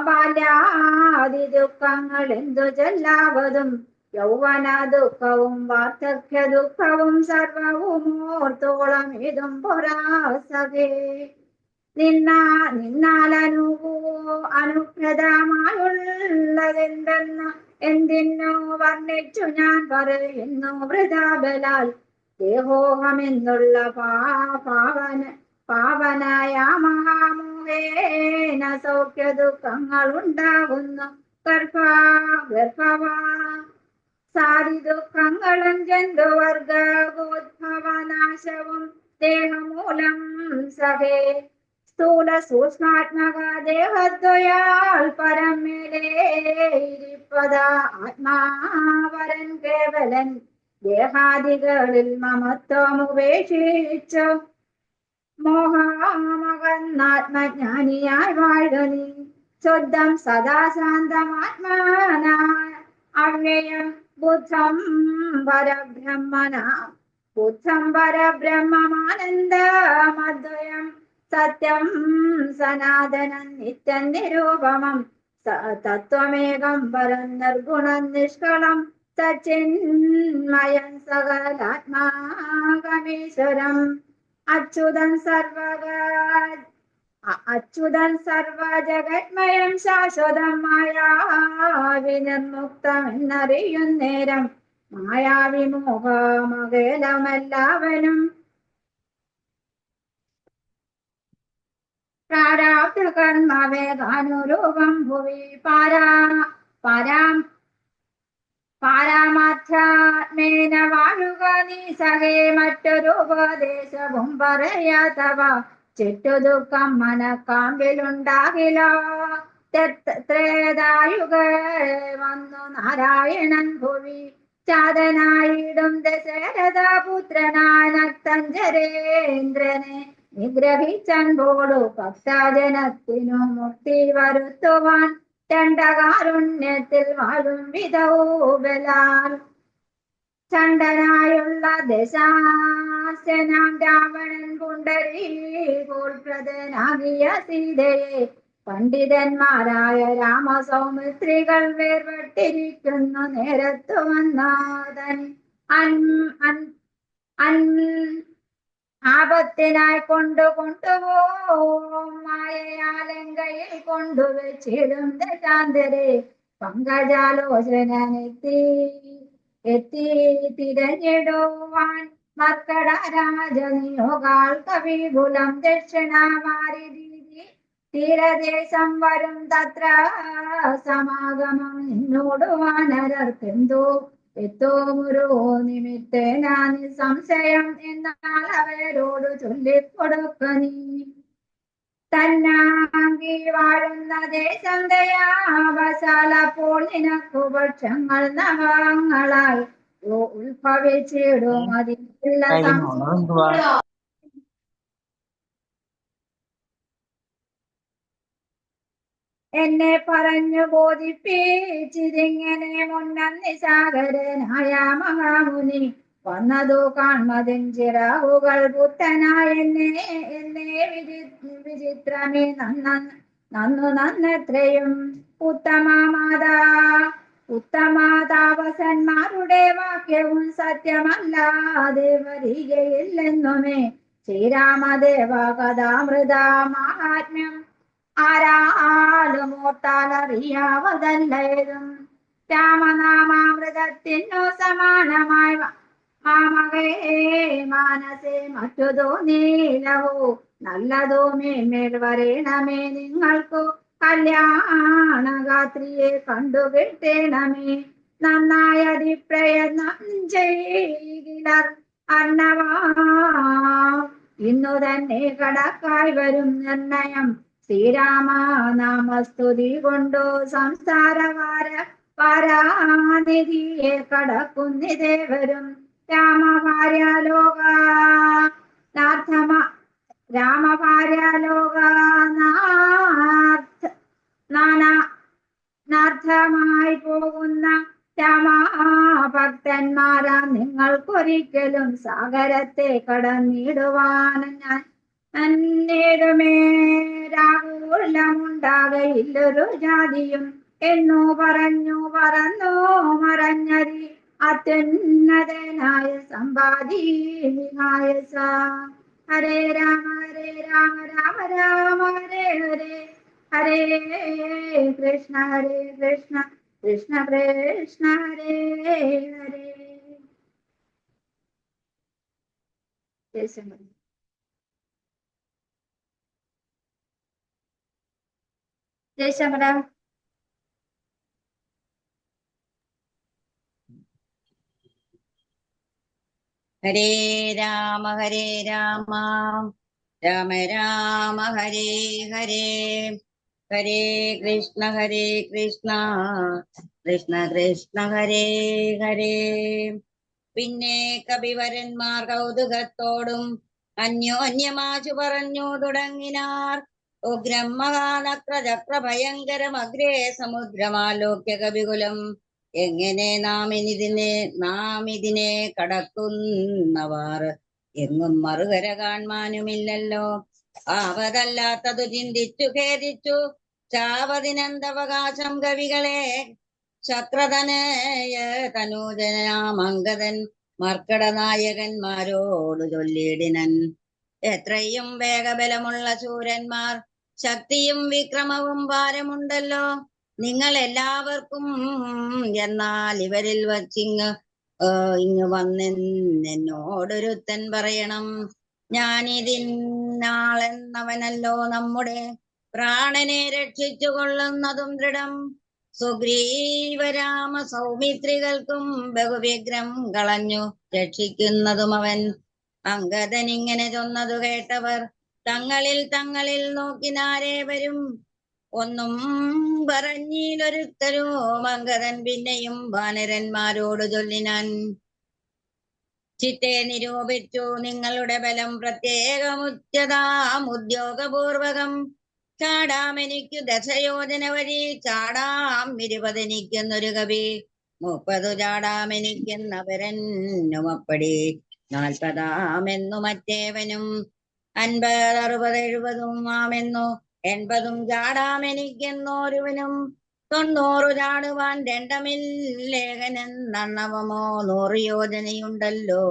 ബാല്യാദി ദുഃഖങ്ങൾ എന്തു ചൊല്ലാവതും. യൗവന ദുഃഖവും വാർദ്ധക്യ ദുഃഖവും സർവവും ഓർത്തോളം ഇതും പൊറാസകേ. നിന്നാൽ എന്തിനു വർണ്ണിച്ചു ഞാൻ പറയുന്നു വൃഥാബലാൽ. ദേഹോഹമെന്നുള്ള പാവനായ മഹാമോഹേന സൗഖ്യ ദുഃഖങ്ങൾ ഉണ്ടാകുന്നു. ഗർഭവാ സാരി ദുഃഖങ്ങളും ജന്തുവർഗോദ്ഭവനാശവും ദേഹമൂലം സഹേ. സ്ഥൂല സൂക്ഷ്മാത്മക ദേഹദ്വയാൽ പരം മേലേരിപ്പത ആത്മാവരൻ കേവലൻ. ദേഹാദികളിൽ മമത്വമുപേക്ഷിച്ചു മോഹമകന്നാത്മജ്ഞാനിയായി വാഴുനി. ശുദ്ധം സദാ ശാന്തമാത്മാനായ അവ്യയം ബുദ്ധം പരബ്രഹ്മമാനന്ദമദ്വയം സത്യം സനാതനം നിത്യം നിരൂപമം തത്വമേകം പരം നിർഗുണം നിഷ്കളം സച്ചിന്മയം സകലാത്മാകമീശ്വരം. അച്യുതൻ സർവജഗന്മയം ശാശ്വതം മായാവിനിർമുക്തമെന്നറിയുന്നേരം. മായാവിമോഹമകലമെല്ലാവനും പ്രാരാബ്ധ കർമ്മവേദാനുരൂപം ഭുവി പാരാമാധ്യാത്മേന വാഴുക നീ സഹേ. മറ്റൊരു ഉപദേശവും പറയാത്തവ ചെറ്റു ദുഃഖം മനക്കാമ്പിലുണ്ടാകിലോ. ത്രേതായുഗ വന്നു നാരായണൻ ഭുവി ചാതനായിടും ദശരഥപുത്രനാനക്തഞ്ചരേന്ദ്രനെ നിഗ്രഹിച്ചൻപോടു ഭക്തജനത്തിനു മുക്തി വരുത്തുവാൻ ചണ്ഡകാരുണ്യത്തിൽ വാഴും വിധൗബലാൽ ചണ്ഡനായുള്ള ദശാസ്യനാം രാവണൻ പുണ്ടരീകോൽപ്രദനാകിയ സീതയെ പണ്ഡിതന്മാരായ രാമസൗമിത്രികൾ വേർപെട്ടിരിക്കുന്നു നേരത്തു വന്നാതൻ ആപത്തിനായി കൊണ്ടുപോകും മായയാലങ്കയിൽ കൊണ്ടുവച്ചിടും ദശാന്തരെ പങ്കജാലോചനെത്തി തിരഞ്ഞിടുവാൻ മർക്കട രാജനിയോഗാൽ കവികുലം ദക്ഷിണമാരി തീരദേശം വരും തത്ര സമാഗമം നിന്നോട് വാനരർക്കെന്തോ എത്തോമുരോ നിമിത്തേന നിസംശയം എന്നാൽ അവരോട് ചൊല്ലിക്കൊടുക്ക നീ തന്നാങ്കി വാഴുന്ന ദേശം ദയാവശാലപ്പോൾ നിനക്കു പക്ഷങ്ങൾ നവങ്ങളായി ഉത്ഭവിച്ചിടും അതിലുള്ള സംശയം എന്നെ പറഞ്ഞു ബോധിപ്പിച്ചിതിങ്ങനെ മുന്നം നിശാകരനായ മഹാമുനി വന്നതു കാൺമതിൻ ചിറകുകൾ പുത്തനായ എന്നെ വിചിത്രമേ നന്നത്രയും ഉത്തമാതാവസന്മാരുടെ വാക്യവും സത്യമല്ലാതെ വരികയില്ലെന്നുമേ ശ്രീരാമദേവ കഥാമൃത മഹാത്മ്യം ആരാലും ഓർത്താലറിയാവതല്ലേതും രാമനാമാമൃതത്തിനു സമാനമായി മാമകേ മാനസേ മറ്റു തോന്നീലവോ നല്ലതോ മേന്മേൽ വരേണമേ നിങ്ങൾക്കു കല്യാണഗാത്രിയെ കണ്ടുകിട്ടേണമേ നന്നായതി പ്രയത്നം ചെയ്യിലർ അന്നവാ ഇന്നു തന്നെ കടക്കായി വരും നിർണയം ശ്രീരാമനാമസ്തുതി കൊണ്ടു സംസാരവാരാനിധിയെ കടക്കുന്നിതേവരും രാമഭാര്യാലോകാനാർത്ഥമായി പോകുന്ന രാമഭക്തന്മാരാ നിങ്ങൾക്കൊരിക്കലും സാഗരത്തെ കടന്നിടുവാൻ ഞാൻ അന്നേതുമേ രാഹുലമുണ്ടാകയില്ലൊരു ജാതിയും എന്നു പറഞ്ഞു പറന്നു മറഞ്ഞരി അത്യുന്നതനായ സമ്പാദി വിനായസ ഹരേ രാമ രാമ രാമ ഹരേ ഹരേ ഹരേ കൃഷ്ണ കൃഷ്ണ കൃഷ്ണ ഹരേ ഹരേ. ജയശങ്കര ഹരേ രാമ രാമ രാമ ഹരേ ഹരേ ഹരേ കൃഷ്ണ കൃഷ്ണ കൃഷ്ണ ഹരേ ഹരേ. പിന്നെ കവിവരന്മാർ കൗതുകത്തോടും അന്യോന്യമാച്ചു പറഞ്ഞു തുടങ്ങിനാർ. ഉഗ്രം മഹാനക്രചക്ര ഭയങ്കരം അഗ്രേ സമുദ്രമാലോക്യ കവികുലം എങ്ങനെ നാം ഇതിനെ കടക്കുന്നവാർ എങ്ങും മറുകര കാണാനുമില്ലല്ലോ. ആവതല്ലാത്തതു ചിന്തിച്ചു ഖേദിച്ചു ചാവതിനന്തവകാശം കവികളെ ശക്രതനയ തനൂജനാമംഗതൻ മർക്കടനായകന്മാരോട് ചൊല്ലിയിടിനൻ. എത്രയും വേഗബലമുള്ള ശൂരന്മാർ ശക്തിയും വിക്രമവും ഭാരമുണ്ടല്ലോ നിങ്ങൾ എല്ലാവർക്കും. എന്നാൽ ഇവരിൽ വച്ചിങ്ങ് വന്നെന്നോടൊരുത്തൻ പറയണം. ഞാനിതിനാളെന്നവനല്ലോ നമ്മുടെ പ്രാണനെ രക്ഷിച്ചു കൊള്ളുന്നതും ദൃഢം. സുഗ്രീവരാമ സൗമിത്രികൾക്കും ബഹുവിഗ്രം കളഞ്ഞു രക്ഷിക്കുന്നതും അവൻ. അംഗദൻ ഇങ്ങനെ ചൊന്നതു കേട്ടവർ തങ്ങളിൽ നോക്കിനാരേവരും ഒന്നും പറഞ്ഞിലൊരുത്തരോ. അംഗദൻ പിന്നെയും വാനരന്മാരോട് ചൊല്ലിനാൻ. ചിത്തെ നിരൂപിച്ചു നിങ്ങളുടെ ബലം പ്രത്യേകമുച്ചതാം ഉദ്യോഗപൂർവകം ചാടാമെനിക്കു ദശയോജന വഴി ചാടാം 20 എനിക്കെന്നൊരു കവി 30 ചാടാമെനിക്കെന്നവരന്നുമപ്പടി 40 മറ്റേവനും 50 60 70 ആമെന്നു 80 ചാടാമെനിക്കെന്നോരുവനും 90 ചാടുവാൻ ദണ്ഡമില്ലേഖനെന്നവമോ 100 യോജനയുണ്ടല്ലോ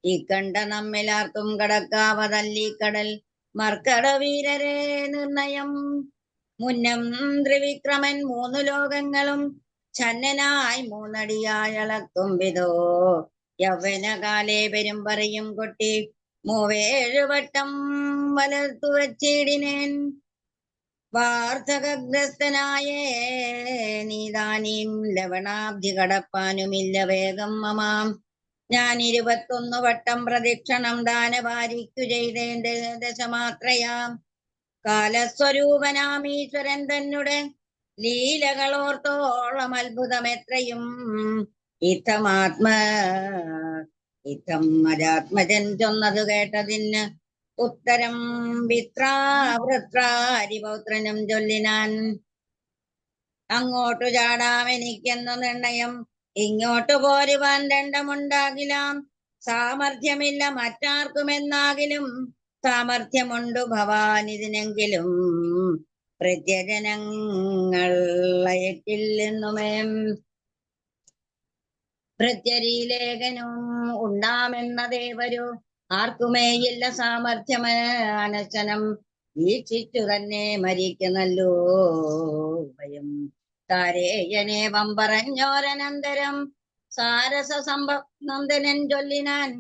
ഇക്കണ്ട നമ്മിലാർക്കും കടക്കാവതല്ലീക്കടൽ മർക്കട വീരരെ നിർണയം മുന്നം ത്രിവിക്രമൻ 3 ലോകങ്ങളും ഛന്നനായി 3 അടിയായി അളക്കും വിധോ യൗവനകാലേ പെരുമ്പറയും കൊട്ടി 37 വട്ടം വലർത്തു വച്ചിടിനേൻ വാർദ്ധകഗ്രസ്തനായേ നീതാനീം ലവണാബ്ധി കടപ്പാനുമില്ല വേഗം മമാം ഞാൻ 21 വട്ടം പ്രദക്ഷിണം ദാനവാരിക്കു ചെയ്തേൻ ദശമാത്രയാം കാലസ്വരൂപനാം ഈശ്വരൻ തന്നെ ലീലകളോർത്തോളം അത്ഭുതം എത്രയും ഇത്തം അജാത്മജൻ ചൊന്നതു കേട്ടതിന് ഉത്തരം വിത്രാവൃത്രാരിപൗത്രനും ചൊല്ലിനാൻ അങ്ങോട്ടു ചാടാമെനിക്കെന്നു നിർണയം ഇങ്ങോട്ടു പോരുവാൻ ദണ്ഡമുണ്ടാകിലാം സാമർഥ്യമില്ല മറ്റാർക്കുമെന്നാകിലും സാമർഥ്യമുണ്ടു ഭവാൻ ഇതിനെങ്കിലും പ്രത്യജനങ്ങൾ അയക്കില്ലെന്നുമേ പ്രത്യരീലേഖനും ഉണ്ടാമെന്നതേവരു ആർക്കുമേയില്ല സാമർഥ്യമേ അനശനം വീക്ഷിച്ചു തന്നെ മരിക്കുന്നല്ലോ ഭയം താരേയനേവം പറഞ്ഞോരനന്തരം സാരസ നന്ദനൻ ചൊല്ലിനാൻ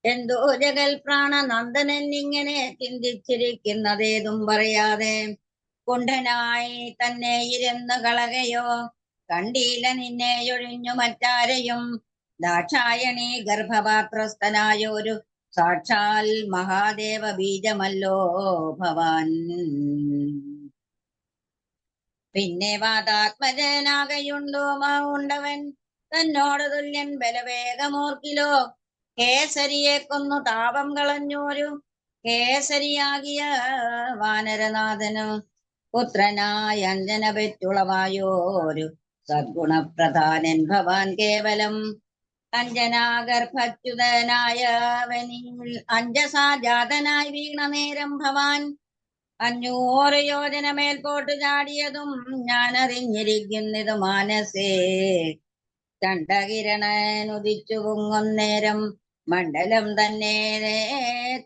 എന്തോ ജഗൽ പ്രാണ നന്ദനൻ ഇങ്ങനെ ചിന്തിച്ചിരിക്കുന്നതേതും പറയാതെ കുണ്ഠനായി തന്നെ ഇരുന്ന് കളകയോ കണ്ടീല നിന്നെ ഒഴിഞ്ഞു മറ്റാരെയും ദാക്ഷായണി ഗർഭപാത്രസ്ഥനായൊരു സാക്ഷാൽ മഹാദേവ ബീജമല്ലോ ഭവാൻ പിന്നെ വാതാത്മജനാകയുണ്ടോ ഉണ്ടവൻ തന്നോട് തുല്യൻ ബലവേഗമോർക്കിലോ കേസരിയെ കൊന്നു താപം കളഞ്ഞോരു കേസരിയാകിയ വാനരനാഥനു പുത്രനായ അഞ്ജന പെറ്റുളവായോരു സദ്ഗുണപ്രധാനൻ ഭവാൻ കേവലം അഞ്ജനാഗർഭച്യുതനായവനിൽ അഞ്ജസാജാതനായി വീണ നേരം ഭവാൻ 500 യോജന മേൽപോട്ട് ചാടിയതും ഞാൻ അറിഞ്ഞിരിക്കുന്നിതു മാനസേ ചണ്ഡകിരണനുദിച്ചു പൊങ്ങുന്നേരം മണ്ഡലം തന്നെ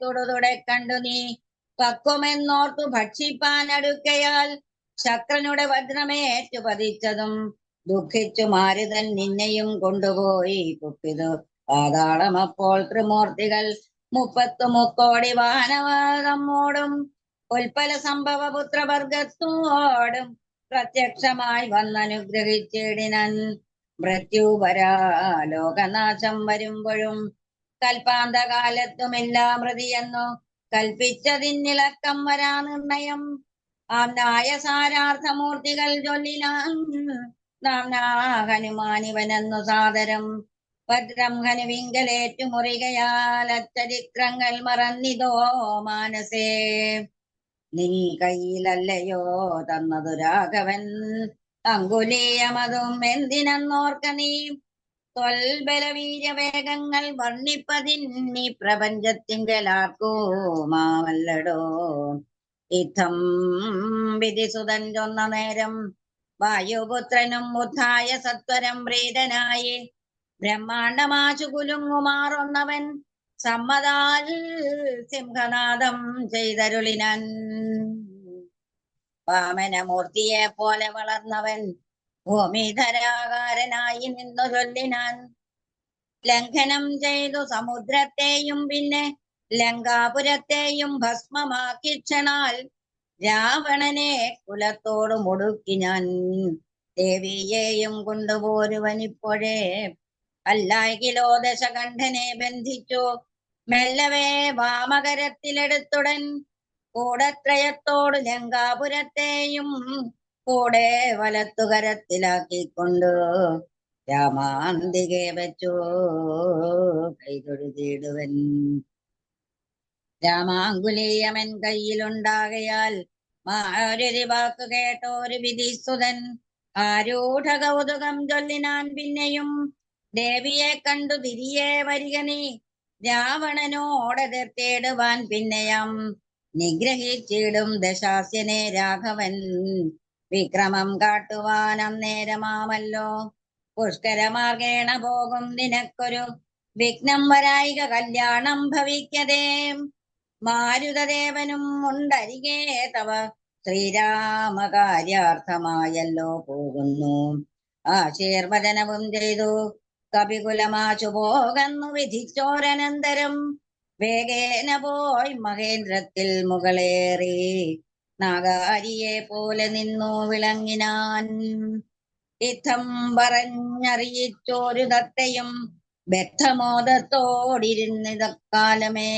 തുടതുടെ കണ്ടു നീ പക്വമെന്നോർത്തു ഭക്ഷിപ്പാൻ അടുക്കയാൽ ശക്രനുടെ വജ്രമേറ്റു പതിച്ചതും ദുഃഖിച്ചു മാരുതൻ നിന്നെയും കൊണ്ടുപോയി കുപ്പിതു പാതാളം അപ്പോൾ ത്രിമൂർത്തികൾ 30 മുക്കോടി വാനവതമ്മോടും ഉൽപ്പല സംഭവ പുത്രവർഗത്തോടും പ്രത്യക്ഷമായി വന്നനുഗ്രഹിച്ചിടിനൻ മൃത്യുപരാ ലോകനാശം വരുമ്പോഴും കൽപ്പാന്തകാലത്തുമെല്ലാം മൃതിയെന്നു കൽപ്പിച്ചതിന്നിളക്കം വരാ നിർണയം ആംനായ സാരാർത്ഥമൂർത്തികൾ ചൊല്ലിനാൻ നാംനാ ഹനുമാനിവനെന്നു സാദരം ഭദ്രം ഹനുവിങ്കലേറ്റു മുറികയാൽ അച്ചരിത്രങ്ങൾ മറന്നിതോ മാനസേ നിൻ കയ്യിലല്ലയോ തന്നതു രാഘവൻ അങ്കുലീയമതും എന്തിനെന്നോർക്ക നീ ത്വൽബലവീര്യവേഗങ്ങൾ വർണ്ണിപ്പതിന്നി പ്രപഞ്ചത്തിങ്കലാർക്കുമാവല്ലടോ ഇത്തം വിധിസുതൻ ചൊന്ന നേരം വായുപുത്രനും ഉദ്ധായ സത്വരം പ്രീതനായി ബ്രഹ്മാണ്ടമാശു കുലുങ്ങുമാറൊന്നവൻ സമ്മതാൽ സിംഹനാദം ചെയ്തരുളിനാൻ വാമനമൂർത്തിയെ പോലെ വളർന്നവൻ ഭൂമിധരാകാരനായി നിന്നു ചൊല്ലിനാൻ ലംഘനം ചെയ്തു സമുദ്രത്തെയും പിന്നെ ലങ്കാപുരത്തെയും ഭസ്മമാക്കി ക്ഷണാൽ രാവണനെ കുലത്തോട് മുടുക്കി ഞാൻ ദേവിയെയും കൊണ്ടുപോരുവനിപ്പോഴേ അല്ലായിലോ ദശകണ്ഠനെ ബന്ധിച്ചു മെല്ലവേ വാമകരത്തിലെടുത്തുടൻ കൂടത്രയത്തോട് ലങ്കാപുരത്തെയും കൂടെ വലത്തുകരത്തിലാക്കിക്കൊണ്ടു രാമാന്തികെ വെച്ചു കൈതൊഴുതിടുവൻ രാമാങ്കുലീയമൻ കയ്യിലുണ്ടാകയാൽ മാരുതി വാക്ക് കേട്ടോരു വിധിസുതൻ ആരൂഢ കൗതുകം ചൊല്ലിനാൻ പിന്നെയും ദേവിയെ കണ്ടു തിരികെ വരിക നീ രാവണനോടെതിർത്തിടുവാൻ പിന്നെയും നിഗ്രഹിച്ചിടും ദശാസ്യനെ രാഘവൻ വിക്രമം കാട്ടുവാൻ അന്നേരമാമല്ലോ പുഷ്കരമാർഗേണ പോകും നിനക്കൊരു വിഘ്നം വരായിക കല്യാണം ഭവിക്കതേ മാരുതദേവനും ഉണ്ടരികെ തവ ശ്രീരാമകാര്യാർത്ഥമായല്ലോ പോകുന്നു ആശീർവദനവും ചെയ്തു കപികുലമാശു പോകുന്നു വിധിച്ചോരനന്തരം വേഗേന പോയി മഹേന്ദ്രത്തിൽ മുകളേറി നാഗാരിയെ പോലെ നിന്നു വിളങ്ങിനാൻ ഇത്തം പറഞ്ഞറിയിച്ചോരു ദത്തയും ബദ്ധമോദത്തോടിരുന്നിതക്കാലമേ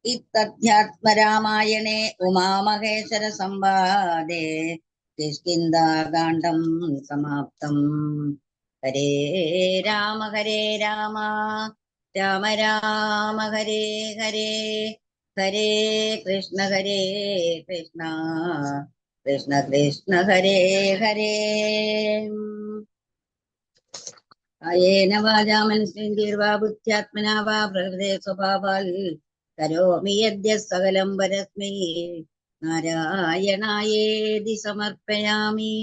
ഇത്തധ്യാത്മരാമായണേ ഉമാമഹേശ്വര സംവാദേ കിഷ്കിന്ധാകാന്ഡം സമാപ്തം. ഹരേ രാമ രാമ രാമ ഹരേ ഹരേ ഹരേ കൃഷ്ണ കൃഷ്ണ കൃഷ്ണ ഹരേ ഹരേ. കായേന വാചാ മനസ്സേന്ദ്രിയർവാ ബുദ്ധ്യാത്മനാ വാ പ്രകൃതേ സ്വഭാവാൽ കരോമി യദ്യ സകലം പരസ്മൈ നാരായണായേതി സമർപ്പയാമി.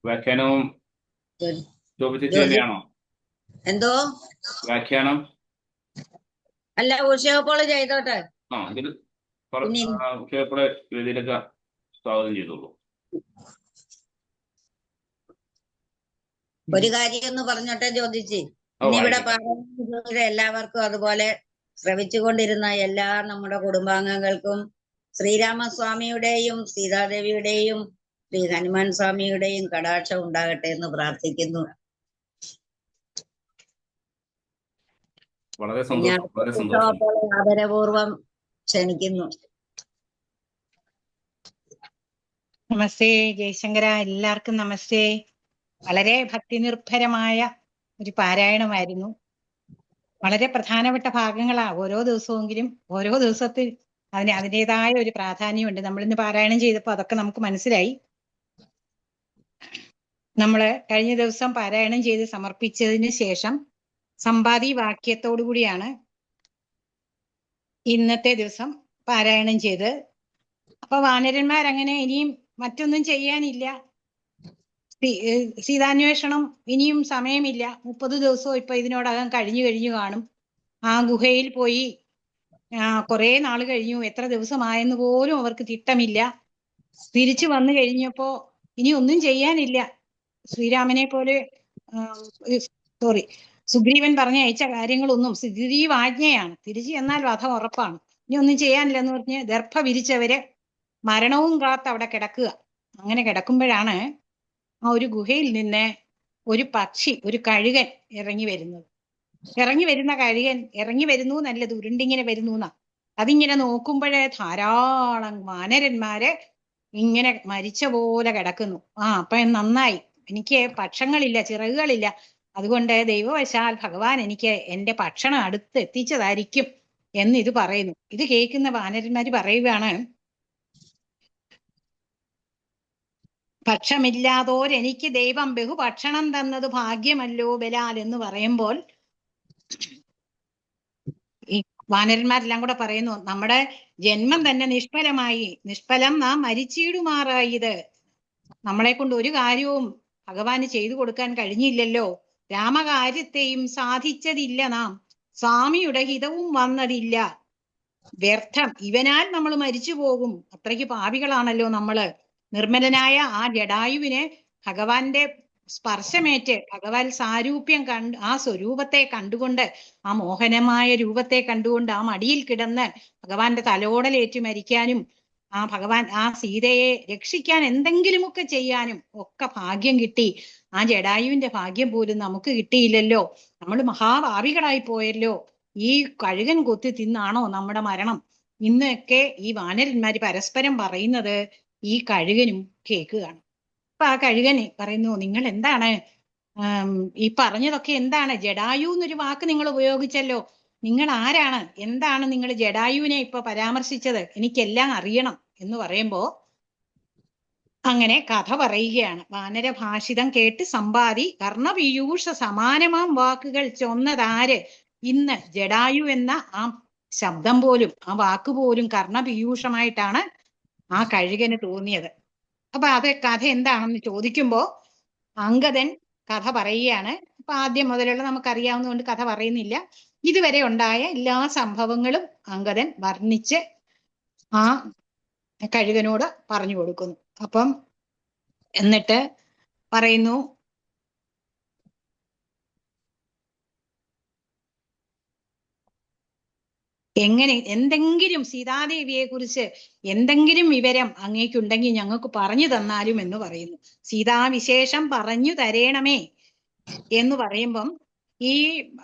വ്യാഖ്യാനവും ശോഭിച്ചേച്ചി തന്നെയാണോ? എന്തോ വ്യാഖ്യാനം അല്ല ഉഷയപ്പോള് ചെയ്തോട്ടെ. ആ ഇതിൽ ഉഷയപ്പോളെ വേദിയിലൊക്കെ സ്വാഗതം ചെയ്തോളൂ. ഒരു കാര്യം ഒന്ന് പറഞ്ഞോട്ടെ ചോദിച്ച്. ഇന്നിവിടെ പറയുന്നത് എല്ലാവർക്കും അതുപോലെ ശ്രവിച്ചുകൊണ്ടിരുന്ന എല്ലാ നമ്മുടെ കുടുംബാംഗങ്ങൾക്കും ശ്രീരാമസ്വാമിയുടെയും സീതാദേവിയുടെയും ശ്രീ ഹനുമാൻ സ്വാമിയുടെയും കടാക്ഷം ഉണ്ടാകട്ടെ എന്ന് പ്രാർത്ഥിക്കുന്നു. വളരെ സന്തോഷം. ആദരപൂർവം ക്ഷണിക്കുന്നു. നമസ്തേ ജയശങ്കര, എല്ലാവർക്കും നമസ്തേ. വളരെ ഭക്തിനിർഭരമായ ഒരു പാരായണമായിരുന്നു. വളരെ പ്രധാനപ്പെട്ട ഭാഗങ്ങളാ. ഓരോ ദിവസമെങ്കിലും ഓരോ ദിവസത്തിൽ അതിൻ്റെതായ ഒരു പ്രാധാന്യമുണ്ട്. നമ്മളിന്ന് പാരായണം ചെയ്തപ്പോൾ അതൊക്കെ നമുക്ക് മനസ്സിലായി. നമ്മള് കഴിഞ്ഞ ദിവസം പാരായണം ചെയ്ത് സമർപ്പിച്ചതിന് ശേഷം സമ്പാദി വാക്യത്തോടു കൂടിയാണ് ഇന്നത്തെ ദിവസം പാരായണം ചെയ്ത്. അപ്പൊ വാനരന്മാരങ്ങനെ ഇനിയും മറ്റൊന്നും ചെയ്യാനില്ല, സീതാന്വേഷണം ഇനിയും സമയമില്ല. 30 ദിവസവും ഇപ്പൊ ഇതിനോടകം കഴിഞ്ഞു കാണും. ആ ഗുഹയിൽ പോയി കുറെ നാൾ കഴിഞ്ഞു, എത്ര ദിവസമായെന്ന് പോലും അവർക്ക് തിട്ടമില്ല. തിരിച്ചു വന്നു കഴിഞ്ഞപ്പോ ഇനി ഒന്നും ചെയ്യാനില്ല. ശ്രീരാമനെ പോലെ സുഗ്രീവൻ പറഞ്ഞയച്ച കാര്യങ്ങളൊന്നും സുഗ്രീവാജ്ഞയാണ്, തിരിച്ചു എന്നാൽ വധം ഉറപ്പാണ്. ഇനി ഒന്നും ചെയ്യാനില്ലെന്ന് പറഞ്ഞ് ദർഭ വിരിച്ചവര് മരണവും കാത്ത് അവിടെ കിടക്കുക. അങ്ങനെ കിടക്കുമ്പോഴാണ് ആ ഒരു ഗുഹയിൽ നിന്ന് ഒരു പക്ഷി, ഒരു കഴുകൻ ഇറങ്ങി വരുന്നത്. ഇറങ്ങി വരുന്ന കഴുകൻ ഇറങ്ങി വരുന്നു നല്ലത്, ഉരുണ്ടിങ്ങനെ വരുന്നു എന്നാ. അതിങ്ങനെ നോക്കുമ്പോഴേ ധാരാളം വാനരന്മാര് ഇങ്ങനെ മരിച്ച പോലെ കിടക്കുന്നു. അപ്പൊ നന്നായി, എനിക്ക് പക്ഷങ്ങളില്ല, ചിറകുകളില്ല, അതുകൊണ്ട് ദൈവവശാൽ ഭഗവാൻ എനിക്ക് എന്റെ ഭക്ഷണം അടുത്ത് എത്തിച്ചതായിരിക്കും എന്ന് ഇത് പറയുന്നു. ഇത് കേൾക്കുന്ന വാനരന്മാര് പറയുകയാണ്, ഭക്ഷമില്ലാതോരെനിക്ക് ദൈവം ബഹുഭക്ഷണം തന്നത് ഭാഗ്യമല്ലോ ബലാൽ എന്ന് പറയുമ്പോൾ ഈ വാനരന്മാരെല്ലാം കൂടെ പറയുന്നു, നമ്മുടെ ജന്മം തന്നെ നിഷ്ഫലം നാം മരിച്ചിടുമാറായത്. നമ്മളെ കൊണ്ട് ഒരു കാര്യവും ഭഗവാന് ചെയ്തു കൊടുക്കാൻ കഴിഞ്ഞില്ലല്ലോ. രാമകാര്യത്തെയും സാധിച്ചതില്ല നാം, സ്വാമിയുടെ ഹിതവും വന്നതില്ല. വ്യർത്ഥം, ഇവനാൽ നമ്മൾ മരിച്ചു പോകും. അത്രയ്ക്ക് പാപികളാണല്ലോ നമ്മള്. നിർമ്മലനായ ആ ജടായുവിന് ഭഗവാന്റെ സ്പർശമേറ്റ് ഭഗവാൻ സാരൂപ്യം കണ്ട് ആ സ്വരൂപത്തെ കണ്ടുകൊണ്ട്, ആ മോഹനമായ രൂപത്തെ കണ്ടുകൊണ്ട് ആ മടിയിൽ കിടന്ന് ഭഗവാന്റെ തലോടലേറ്റ് മരിക്കാനും ആ ഭഗവാൻ ആ സീതയെ രക്ഷിക്കാൻ എന്തെങ്കിലുമൊക്കെ ചെയ്യാനും ഒക്കെ ഭാഗ്യം കിട്ടി. ആ ജടായുവിന്റെ ഭാഗ്യം പോലും നമുക്ക് കിട്ടിയില്ലല്ലോ. നമ്മൾ മഹാഭാവികളായി പോയല്ലോ. ഈ കഴുകൻ കൊത്തി തിന്നാണോ നമ്മുടെ മരണം? ഇന്നൊക്കെ ഈ വാനരന്മാര് പരസ്പരം പറയുന്നത് ഈ കഴുകനും കേൾക്കുകയാണ്. അപ്പൊ ആ കഴുകന് പറയുന്നു, നിങ്ങൾ എന്താണ് ഈ പറഞ്ഞതൊക്കെ എന്താണ്? ജഡായു എന്നൊരു വാക്ക് നിങ്ങൾ ഉപയോഗിച്ചല്ലോ, നിങ്ങൾ ആരാണ്? എന്താണ് നിങ്ങൾ ജഡായുവിനെ ഇപ്പൊ പരാമർശിച്ചത്? എനിക്കെല്ലാം അറിയണം എന്ന് പറയുമ്പോ അങ്ങനെ കഥ പറയുകയാണ്. വാനരഭാഷിതം കേട്ട് സമ്പാദി കർണപീയൂഷ സമാനമാം വാക്കുകൾ ചൊന്നതാര്? ഇന്ന് ജഡായു എന്ന ആ ശബ്ദം പോലും, ആ വാക്ക് പോലും കർണപീയൂഷമായിട്ടാണ് ആ കഴുകന് തോന്നിയത്. അപ്പൊ അത് കഥ എന്താണെന്ന് ചോദിക്കുമ്പോ അംഗദൻ കഥ പറയുകയാണ്. അപ്പൊ ആദ്യം മുതലുള്ള നമുക്കറിയാവുന്നതുകൊണ്ട് കഥ പറയുന്നില്ല. ഇതുവരെ ഉണ്ടായ എല്ലാ സംഭവങ്ങളും അംഗദൻ വർണ്ണിച്ച് ആ കഴുകനോട് പറഞ്ഞു കൊടുക്കുന്നു. അപ്പം എന്നിട്ട് പറയുന്നു, എങ്ങനെ എന്തെങ്കിലും സീതാദേവിയെ കുറിച്ച് എന്തെങ്കിലും വിവരം അങ്ങേക്കുണ്ടെങ്കിൽ ഞങ്ങൾക്ക് പറഞ്ഞു തന്നാലും എന്ന് പറയുന്നു. സീതാവിശേഷം പറഞ്ഞു തരേണമേ എന്ന് പറയുമ്പം ഈ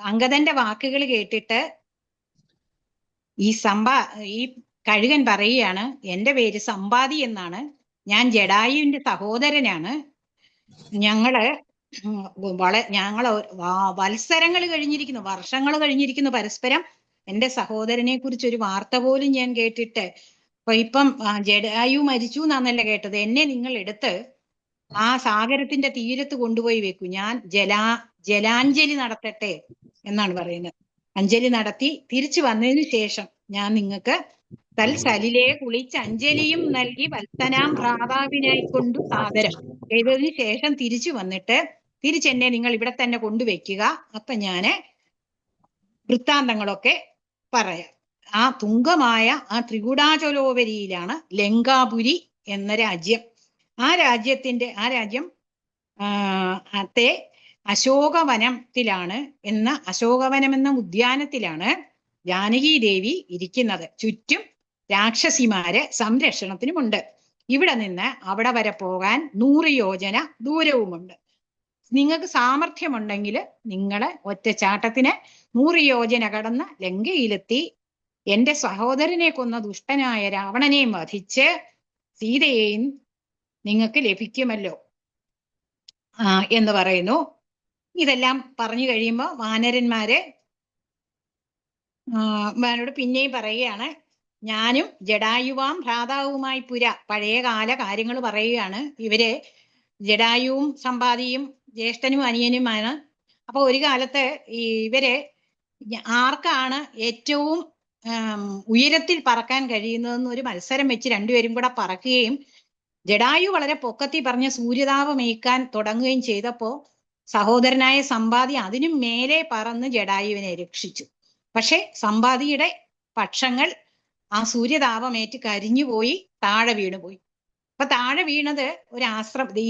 അംഗദന്റെ വാക്കുകൾ കേട്ടിട്ട് ഈ കഴുകൻ പറയുകയാണ്, എന്റെ പേര് സമ്പാദി എന്നാണ്, ഞാൻ ജഡായുവിന്റെ സഹോദരനാണ്. ഞങ്ങള് വത്സരങ്ങൾ കഴിഞ്ഞിരിക്കുന്നു, വർഷങ്ങൾ കഴിഞ്ഞിരിക്കുന്നു പരസ്പരം. എന്റെ സഹോദരനെ കുറിച്ച് ഒരു വാർത്ത പോലും ഞാൻ കേട്ടിട്ട്, അപ്പൊ ഇപ്പം ജഡായു മരിച്ചു എന്നാന്നല്ല കേട്ടത്. എന്നെ നിങ്ങൾ എടുത്ത് ആ സാഗരത്തിന്റെ തീരത്ത് കൊണ്ടുപോയി വെക്കൂ, ഞാൻ ജലാഞ്ജലി നടത്തട്ടെ എന്നാണ് പറയുന്നത്. അഞ്ജലി നടത്തി തിരിച്ചു വന്നതിന് ശേഷം ഞാൻ നിങ്ങൾക്ക് തൽസലിലെ കുളിച്ച് അഞ്ജലിയും നൽകി വത്സനാം ഭ്രാതാവിനായി കൊണ്ടു സാദരം ചെയ്തതിന് ശേഷം തിരിച്ചു വന്നിട്ട് തിരിച്ചെന്നെ നിങ്ങൾ ഇവിടെ തന്നെ കൊണ്ടുവയ്ക്കുക. അപ്പൊ ഞാന് വൃത്താന്തങ്ങളൊക്കെ പറയാം. ആ തുങ്കമായ ആ ത്രികുടാചലോപരിയിലാണ് ലങ്കാപുരി എന്ന രാജ്യം. ആ രാജ്യം അശോകവനത്തിലാണ് അശോകവനം എന്ന ഉദ്യാനത്തിലാണ് ജാനകി ദേവി ഇരിക്കുന്നത്. ചുറ്റും രാക്ഷസിമാര് സംരക്ഷണത്തിനുമുണ്ട്. ഇവിടെ നിന്ന് അവിടെ വരെ പോകാൻ 100 യോജന ദൂരവുമുണ്ട്. നിങ്ങൾക്ക് സാമർഥ്യമുണ്ടെങ്കിൽ നിങ്ങളെ ഒറ്റച്ചാട്ടത്തിന് 100 യോജന കടന്ന് ലങ്കയിലെത്തി എന്റെ സഹോദരനെ കൊന്ന ദുഷ്ടനായ രാവണനെയും വധിച്ച് സീതയെയും നിങ്ങൾക്ക് ലഭിക്കുമല്ലോ എന്ന് പറയുന്നു. ഇതെല്ലാം പറഞ്ഞു കഴിയുമ്പോൾ വാനരോട് പിന്നെയും പറയുകയാണ്, ഞാനും ജഡായുവാം ഭ്രാതാവുമായി പഴയകാല കാര്യങ്ങൾ പറയുകയാണ്. ഇവര് ജഡായുവും സമ്പാദിയും ജ്യേഷ്ഠനും അനിയനുമാണ്. അപ്പൊ ഒരു കാലത്ത് ഇവര് ആർക്കാണ് ഏറ്റവും ഉയരത്തിൽ പറക്കാൻ കഴിയുന്നതെന്ന് ഒരു മത്സരം വെച്ച് രണ്ടുപേരും കൂടെ പറക്കുകയും ജഡായു വളരെ പൊക്കത്തി പറഞ്ഞ സൂര്യതാപമേക്കാൻ തുടങ്ങുകയും ചെയ്തപ്പോ സഹോദരനായ സമ്പാദി അതിനും മേലെ പറന്ന് ജഡായുവിനെ രക്ഷിച്ചു. പക്ഷെ സമ്പാദിയുടെ പക്ഷങ്ങൾ ആ സൂര്യതാപമേറ്റ് കരിഞ്ഞുപോയി, താഴെ വീണുപോയി. അപ്പൊ താഴെ വീണത്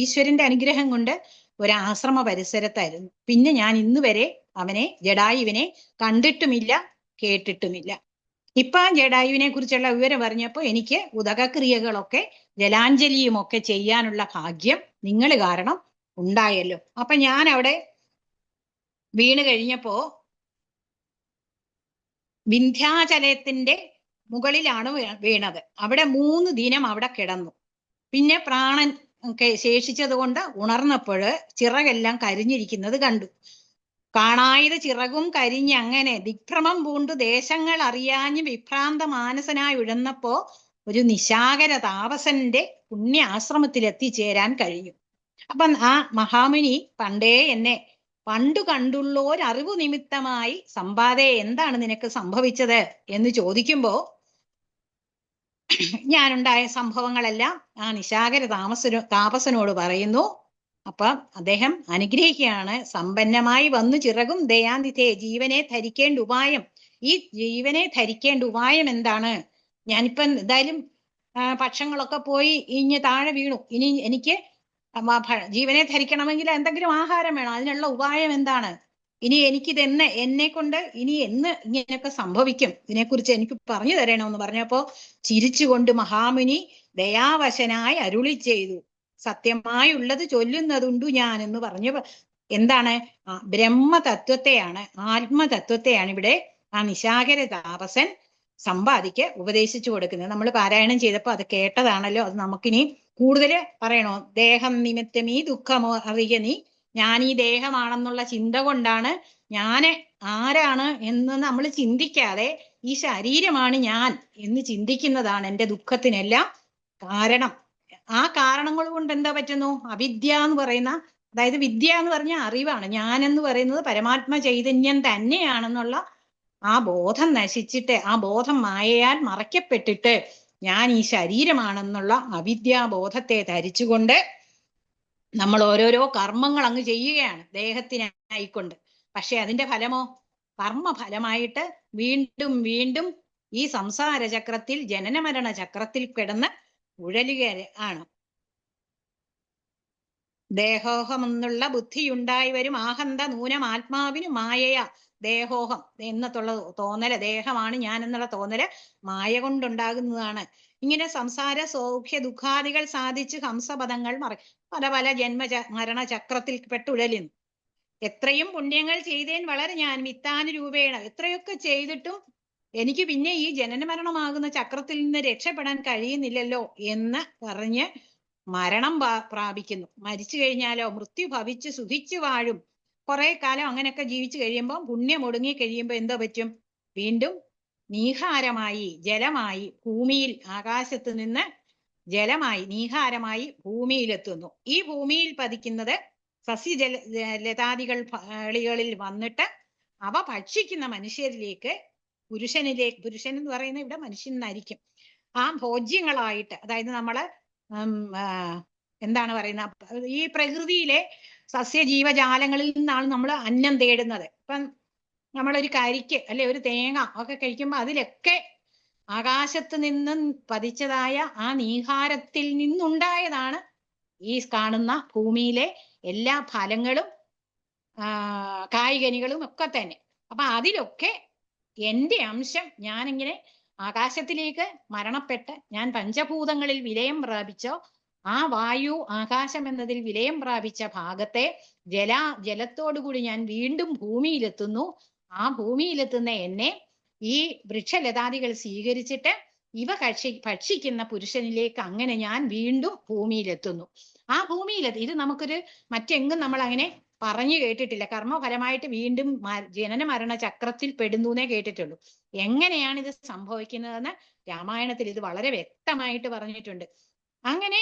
ഈശ്വരന്റെ അനുഗ്രഹം കൊണ്ട് ഒരു ആശ്രമ പരിസരത്തായിരുന്നു. പിന്നെ ഞാൻ ഇന്ന് വരെ ജഡായുവിനെ കണ്ടിട്ടുമില്ല, കേട്ടിട്ടുമില്ല. ഇപ്പൊ ജഡായുവിനെ കുറിച്ചുള്ള വിവരം പറഞ്ഞപ്പോ എനിക്ക് ഉദകക്രിയകളൊക്കെ ജലാഞ്ജലിയും ഒക്കെ ചെയ്യാനുള്ള ഭാഗ്യം നിങ്ങൾ കാരണം ഉണ്ടായല്ലോ. അപ്പൊ ഞാൻ അവിടെ വീണ് കഴിഞ്ഞപ്പോ വിന്ധ്യാചലത്തിന്റെ മുകളിലാണ് വീണത്. അവിടെ 3 ദിനം അവിടെ കിടന്നു. പിന്നെ പ്രാണൻ ശേഷിച്ചത് കൊണ്ട് ഉണർന്നപ്പോൾ ചിറകെല്ലാം കരിഞ്ഞിരിക്കുന്നത് കണ്ടു. കാണായത് ചിറകും കരിഞ്ഞ് അങ്ങനെ ദിഗ്ഭ്രമം പൂണ്ടു ദേശങ്ങൾ അറിയാഞ്ഞ് വിഭ്രാന്ത മാനസനായി ഉഴന്നപ്പോ ഒരു നിശാകര താപസന്റെ പുണ്യ ആശ്രമത്തിൽ എത്തിച്ചേരാൻ കഴിഞ്ഞു. അപ്പം ആ മഹാമുനി പണ്ടു കണ്ടുള്ളോരറിവു നിമിത്തമായി സമ്പാദേ എന്താണ് നിനക്ക് സംഭവിച്ചത് എന്ന് ചോദിക്കുമ്പോ ഞാനുണ്ടായ സംഭവങ്ങളെല്ലാം ആ നിശാകര താപസനോട് പറയുന്നു. അപ്പൊ അദ്ദേഹം അനുഗ്രഹിക്കുകയാണ്, സമ്പന്നമായി വന്നു ചിറകും ദയാനിധേ ജീവനെ ധരിക്കേണ്ട ഉപായം. ഈ ജീവനെ ധരിക്കേണ്ട ഉപായം എന്താണ്? ഞാനിപ്പം എന്തായാലും പക്ഷങ്ങളൊക്കെ പോയി ഇഞ്ഞ് താഴെ വീണു. ഇനി എനിക്ക് ജീവനെ ധരിക്കണമെങ്കിൽ എന്തെങ്കിലും ആഹാരം വേണം. അതിനുള്ള ഉപായം എന്താണ്? ഇനി എന്നെ കൊണ്ട് ഇനി എന്ന് ഇങ്ങനെയൊക്കെ സംഭവിക്കും, ഇതിനെക്കുറിച്ച് എനിക്ക് പറഞ്ഞു തരണമെന്ന് പറഞ്ഞപ്പോ ചിരിച്ചുകൊണ്ട് മഹാമുനി ദയാവശനായി അരുളി ചെയ്തു, സത്യമായുള്ളത് ചൊല്ലുന്നതുണ്ടു ഞാൻ എന്ന് പറഞ്ഞു. എന്താണ്? ബ്രഹ്മതത്വത്തെയാണ്, ആത്മതത്വത്തെയാണ് ഇവിടെ ആ നിശാകര താപസൻ സമ്പാദിക്ക് ഉപദേശിച്ചു കൊടുക്കുന്നത്. നമ്മൾ പാരായണം ചെയ്തപ്പോൾ അത് കേട്ടതാണല്ലോ. അത് നമുക്കിനി കൂടുതല് പറയണോ? ദേഹം നിമിത്തം ഈ ദുഃഖമോ അറിയ നീ, ഞാൻ ഈ ദേഹമാണെന്നുള്ള ചിന്ത കൊണ്ടാണ്, ഞാന് ആരാണ് എന്ന് നമ്മൾ ചിന്തിക്കാതെ ഈ ശരീരമാണ് ഞാൻ എന്ന് ചിന്തിക്കുന്നതാണ് എൻ്റെ ദുഃഖത്തിനെല്ലാം കാരണം. ആ കാരണങ്ങൾ കൊണ്ട് എന്താ പറ്റുന്നു? അവിദ്യ എന്ന് പറയുന്ന, അതായത് വിദ്യ എന്ന് പറഞ്ഞ അറിവാണ്, ഞാൻ എന്ന് പറയുന്നത് പരമാത്മ ചൈതന്യം തന്നെയാണെന്നുള്ള ആ ബോധം നശിച്ചിട്ട്, ആ ബോധം മായയാൽ മറയ്ക്കപ്പെട്ടിട്ട് ഞാൻ ഈ ശരീരമാണെന്നുള്ള അവിദ്യാബോധത്തെ ധരിച്ചുകൊണ്ട് നമ്മൾ ഓരോരോ കർമ്മങ്ങൾ അങ്ങ് ചെയ്യുകയാണ് ദേഹത്തിനായിക്കൊണ്ട്. പക്ഷെ അതിന്റെ ഫലമോ? കർമ്മഫലമായിട്ട് വീണ്ടും വീണ്ടും ഈ സംസാര ചക്രത്തിൽ, ജനന മരണ ചക്രത്തിൽ കിടന്ന് ഉഴലുക ആണ്. ദേഹോഹം എന്നുള്ള ബുദ്ധിയുണ്ടായി വരും ആഹന്ത നൂനം ആത്മാവിന് മായയ. ദേഹോഹം എന്നത്തുള്ള തോന്നല്, ദേഹമാണ് ഞാൻ എന്നുള്ള തോന്നല് മായ കൊണ്ടുണ്ടാകുന്നതാണ്. ഇങ്ങനെ സംസാര സൗഖ്യ ദുഃഖാദികൾ സാധിച്ച് ഹംസപദങ്ങൾ പല പല ജന്മ മരണ ചക്രത്തിൽ പെട്ടുഴലുന്നു. എത്രയും പുണ്യങ്ങൾ ചെയ്തേൻ വളരെ ഞാൻ വിത്താനുരൂപേണ, എത്രയൊക്കെ ചെയ്തിട്ടും എനിക്ക് പിന്നെ ഈ ജനന മരണമാകുന്ന ചക്രത്തിൽ നിന്ന് രക്ഷപ്പെടാൻ കഴിയുന്നില്ലല്ലോ എന്ന് പറഞ്ഞ് മരണം പ്രാപിക്കുന്നു. മരിച്ചു കഴിഞ്ഞാലോ മൃത്യു ഭവിച്ച് സുഖിച്ചു വാഴും. കുറെ കാലം അങ്ങനെയൊക്കെ ജീവിച്ചു കഴിയുമ്പോൾ, പുണ്യം ഒടുങ്ങി കഴിയുമ്പോൾ എന്തോ പറ്റും? വീണ്ടും നീഹാരമായി, ജലമായി ഭൂമിയിൽ, ആകാശത്ത് നിന്ന് ജലമായി നീഹാരമായി ഭൂമിയിലെത്തുന്നു. ഈ ഭൂമിയിൽ പതിക്കുന്നത് സസ്യജല ലതാദികളിൽ വന്നിട്ട് അവ ഭക്ഷിക്കുന്ന മനുഷ്യരിലേക്ക്, പുരുഷനിലേക്ക്, പുരുഷൻ എന്ന് പറയുന്നത് ഇവിടെ മനുഷ്യൻ എന്നായിരിക്കും, ആ ഭോജ്യങ്ങളായിട്ട്, അതായത് നമ്മള് എന്താണ് പറയുന്ന, ഈ പ്രകൃതിയിലെ സസ്യജീവജാലങ്ങളിൽ നിന്നാണ് നമ്മൾ അന്നം തേടുന്നത്. ഇപ്പം നമ്മളൊരു കരിക്ക് അല്ലെ ഒരു തേങ്ങ ഒക്കെ കഴിക്കുമ്പോൾ അതിലൊക്കെ ആകാശത്ത് നിന്നും പതിച്ചതായ ആ നീഹാരത്തിൽ നിന്നുണ്ടായതാണ് ഈ കാണുന്ന ഭൂമിയിലെ എല്ലാ ഫലങ്ങളും കായ്കനികളും ഒക്കെ തന്നെ. അപ്പൊ അതിലൊക്കെ എൻ്റെ അംശം, ഞാനിങ്ങനെ ആകാശത്തിലേക്ക് മരണപ്പെട്ട് ഞാൻ പഞ്ചഭൂതങ്ങളിൽ വിലയം പ്രാപിച്ചോ, ആ വായു ആകാശം എന്നതിൽ വിലയം പ്രാപിച്ച ഭാഗത്തെ ജലത്തോടുകൂടി ഞാൻ വീണ്ടും ഭൂമിയിലെത്തുന്നു. ആ ഭൂമിയിലെത്തുന്ന എന്നെ ഈ വൃക്ഷലതാദികൾ സ്വീകരിച്ചിട്ട് ഇവ ഭക്ഷിക്കുന്ന പുരുഷനിലേക്ക് അങ്ങനെ ഞാൻ വീണ്ടും ഭൂമിയിലെത്തുന്നു. ആ ഭൂമിയിലെത്തി, ഇത് നമുക്കൊരു മറ്റെങ്ങും നമ്മൾ അങ്ങനെ പറഞ്ഞു കേട്ടിട്ടില്ല. കർമ്മഫലമായിട്ട് വീണ്ടും ജനന മരണ ചക്രത്തിൽ പെടുന്നൂന്നേ കേട്ടിട്ടുള്ളൂ. എങ്ങനെയാണ് ഇത് സംഭവിക്കുന്നതെന്ന് രാമായണത്തിൽ ഇത് വളരെ വ്യക്തമായിട്ട് പറഞ്ഞിട്ടുണ്ട്. അങ്ങനെ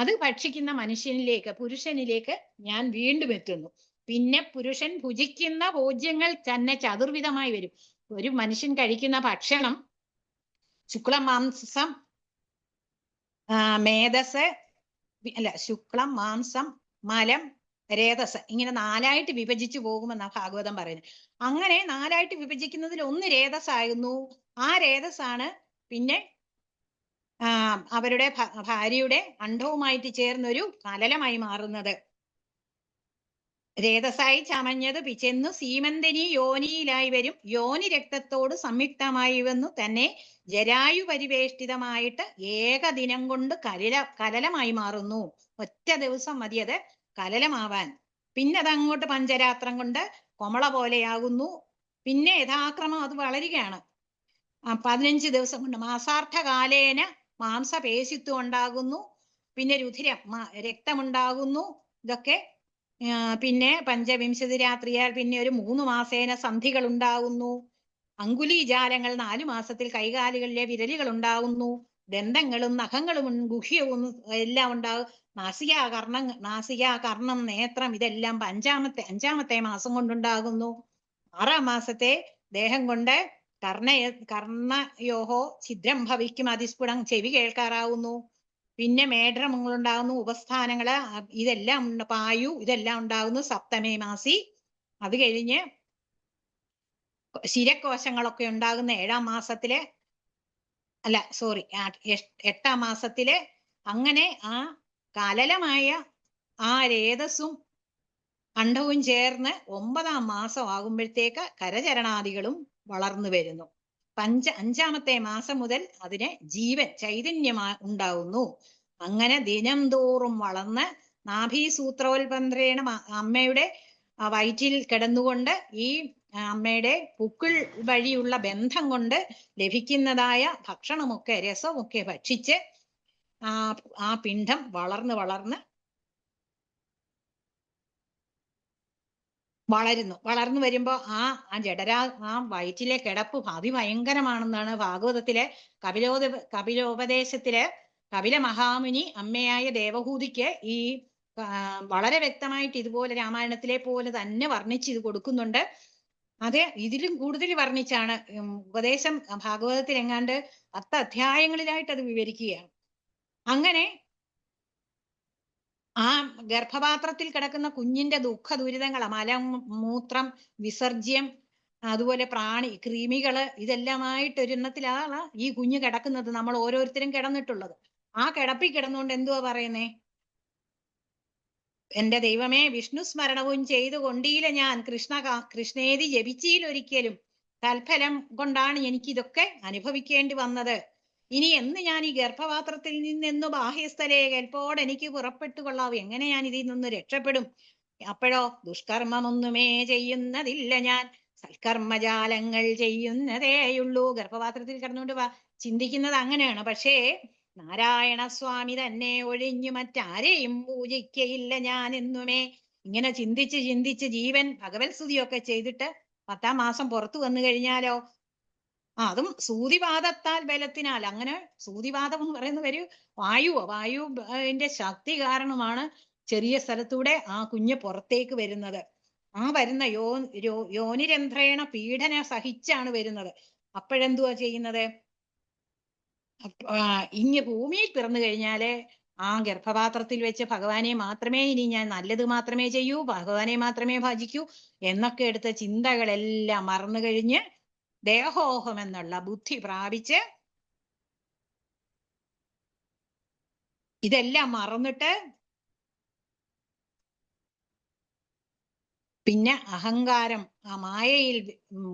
അത് ഭക്ഷിക്കുന്ന മനുഷ്യനിലേക്ക്, പുരുഷനിലേക്ക് ഞാൻ വീണ്ടും എത്തുന്നു. പിന്നെ പുരുഷൻ ഭുജിക്കുന്ന ഭോജ്യങ്ങൾ തന്നെ ചതുർവിധമായി വരും. ഒരു മനുഷ്യൻ കഴിക്കുന്ന ഭക്ഷണം ശുക്ലം മാംസം മേധസ് അല്ല ശുക്ലം മാംസം മലം രേതസ്, ഇങ്ങനെ 4ആയിട്ട് വിഭജിച്ചു പോകുമെന്നാണ് ഭാഗവതം പറയുന്നത്. അങ്ങനെ 4ആയിട്ട് വിഭജിക്കുന്നതിൽ ഒന്ന് രേതസ്സായിരുന്നു. ആ രേതസ്സാണ് പിന്നെ അവരുടെ ഭാര്യയുടെ അണ്ഡവുമായിട്ട് ചേർന്നൊരു കലലമായി മാറുന്നത്. രേതസായി ചമഞ്ഞത് പിച്ചെന്നു സീമന്തനി യോനിയിലായി വരും. യോനി രക്തത്തോട് സംയുക്തമായി വന്നു തന്നെ ജരായു പരിവേഷ്ടിതമായിട്ട് ഏകദിനം കൊണ്ട് കലലമായി മാറുന്നു. ഒറ്റ ദിവസം മതി അത് കലലമാവാൻ. പിന്നെ അതങ്ങോട്ട് പഞ്ചരാത്രം കൊണ്ട് കൊമള പോലെയാകുന്നു. പിന്നെ യഥാക്രമം അത് വളരുകയാണ്. 15 ദിവസം കൊണ്ട് മാസാർത്ഥകാലേന മാംസപേശിത്വം ഉണ്ടാകുന്നു. പിന്നെ രുധിരം രക്തമുണ്ടാകുന്നു. ഇതൊക്കെ പിന്നെ 25 രാത്രിയാൽ പിന്നെ ഒരു 3 മാസേന സന്ധികൾ ഉണ്ടാകുന്നു. അങ്കുലീജാലങ്ങൾ 4 മാസത്തിൽ കൈകാലുകളിലെ വിരലുകൾ ഉണ്ടാകുന്നു. ദന്തങ്ങളും നഖങ്ങളും ഗുഹ്യവും എല്ലാം ഉണ്ടാകും. നാസിക കർണം നേത്രം ഇതെല്ലാം 5-ാമത്തെ മാസം കൊണ്ടുണ്ടാകുന്നു. 6-ാം മാസത്തെ ദേഹം കൊണ്ട് കർണയോഹോ ഛിദ്രം ഭവിക്കും, അതിസ്ഫുടം ചെവി കേൾക്കാറാവുന്നു. പിന്നെ മേഢ്രമുകളുണ്ടാകുന്നു, ഉപസ്ഥാനങ്ങള് ഇതെല്ലാം പായു ഇതെല്ലാം ഉണ്ടാകുന്നു 7-ാമേ മാസി. അത് കഴിഞ്ഞ് ശിരകോശങ്ങളൊക്കെ ഉണ്ടാകുന്ന 7-ാം മാസത്തില്, 8-ാം മാസത്തില്. അങ്ങനെ ആ കലലമായ ആ രേതസ്സും അണ്ഡവും ചേർന്ന് 9-ാം മാസം ആകുമ്പോഴത്തേക്ക് കരചരണാദികളും വളർന്നു വരുന്നു. 5-ാമത്തെ മാസം മുതൽ അതിന് ജീവൻ ചൈതന്യം ഉണ്ടാവുന്നു. അങ്ങനെ ദിനം തോറും വളർന്ന് നാഭീസൂത്രോൽപന്ത്രേണ അമ്മയുടെ വയറ്റിൽ കിടന്നുകൊണ്ട് ഈ അമ്മയുടെ പുക്കിൾ വഴിയുള്ള ബന്ധം കൊണ്ട് ലഭിക്കുന്നതായ ഭക്ഷണമൊക്കെ രസമൊക്കെ ഭക്ഷിച്ച് ആ ആ പിണ്ഡം വളർന്ന് വളർന്നു വരുമ്പോ ആ ജഡരാ ആ വയറ്റിലെ കിടപ്പ് അതിഭയങ്കരമാണെന്നാണ് ഭാഗവതത്തിലെ കപിലോപദേശത്തില് കപില മഹാമുനി അമ്മയായ ദേവഹൂതിക്ക് ഈ വളരെ വ്യക്തമായിട്ട് ഇതുപോലെ രാമായണത്തിലെ പോലെ തന്നെ വർണ്ണിച്ച് ഇത് കൊടുക്കുന്നുണ്ട്. അത് ഇതിലും കൂടുതൽ വർണ്ണിച്ചാണ് ഉപദേശം ഭാഗവതത്തിൽ എങ്ങാണ്ട് 10 അധ്യായങ്ങളിലായിട്ട് അത് വിവരിക്കുകയാണ്. അങ്ങനെ ആ ഗർഭപാത്രത്തിൽ കിടക്കുന്ന കുഞ്ഞിന്റെ ദുഃഖ ദുരിതങ്ങൾ, മലം, മൂത്രം, വിസർജ്യം, അതുപോലെ കൃമികള്, ഇതെല്ലാമായിട്ട് ഒരെണ്ണത്തിലാണ് ഈ കുഞ്ഞ് കിടക്കുന്നത്. നമ്മൾ ഓരോരുത്തരും കിടന്നിട്ടുള്ളത്. ആ കിടപ്പിൽ കിടന്നുകൊണ്ട് എന്തുവാ പറയുന്നേ? എന്റെ ദൈവമേ, വിഷ്ണു സ്മരണവും ചെയ്തു കൊണ്ടീല ഞാൻ, കൃഷ്ണേതി ജപിച്ചീലൊരിക്കലും, തൽഫലം കൊണ്ടാണ് എനിക്ക് ഇതൊക്കെ അനുഭവിക്കേണ്ടി വന്നത്. ഇനി എന്ന് ഞാൻ ഈ ഗർഭപാത്രത്തിൽ നിന്നെന്നു ബാഹ്യസ്ഥലേ കൽപ്പോടെ എനിക്ക് പുറപ്പെട്ടു കൊള്ളാവൂ. എങ്ങനെ ഞാൻ ഇതിൽ നിന്ന് രക്ഷപ്പെടും? അപ്പോഴോ ദുഷ്കർമ്മമൊന്നുമേ ചെയ്യുന്നതില്ല ഞാൻ, സൽക്കർമ്മജാലങ്ങൾ ചെയ്യുന്നതേയുള്ളൂ. ഗർഭപാത്രത്തിൽ കിടന്നുകൊണ്ട് ചിന്തിക്കുന്നത് അങ്ങനെയാണ്. പക്ഷേ നാരായണ സ്വാമി തന്നെ ഒഴിഞ്ഞു മറ്റാരെയും പൂജിക്കയില്ല ഞാൻ എന്നുമേ. ഇങ്ങനെ ചിന്തിച്ച് ജീവൻ ഭഗവത് സ്തുതിയൊക്കെ ചെയ്തിട്ട് 10-ാം മാസം പുറത്തു വന്നു കഴിഞ്ഞാലോ, അതും സൂതിവാദത്താൽ ബലത്തിനാൽ. അങ്ങനെ സൂതിവാദം എന്ന് പറയുന്ന ഒരു വായുവിന്റെ ശക്തി കാരണമാണ് ചെറിയ സ്ഥലത്തൂടെ ആ കുഞ്ഞ് പുറത്തേക്ക് വരുന്നത്. ആ വരുന്ന യോനിരന്ധ്രേണ പീഡന സഹിച്ചാണ് വരുന്നത്. അപ്പോഴെന്തുവാ ചെയ്യുന്നത്? ഇങ്ങ് ഭൂമിയിൽ പിറന്നു കഴിഞ്ഞാല് ആ ഗർഭപാത്രത്തിൽ വെച്ച് ഭഗവാനെ മാത്രമേ ഇനി ഞാൻ നല്ലത് മാത്രമേ ചെയ്യൂ, ഭഗവാനെ മാത്രമേ ഭജിക്കൂ എന്നൊക്കെ എടുത്ത ചിന്തകളെല്ലാം മറന്നു കഴിഞ്ഞ് ദേഹോഹം എന്നുള്ള ബുദ്ധി പ്രാപിച്ച് ഇതെല്ലാം മറന്നിട്ട് പിന്നെ അഹങ്കാരം, ആ മായയിൽ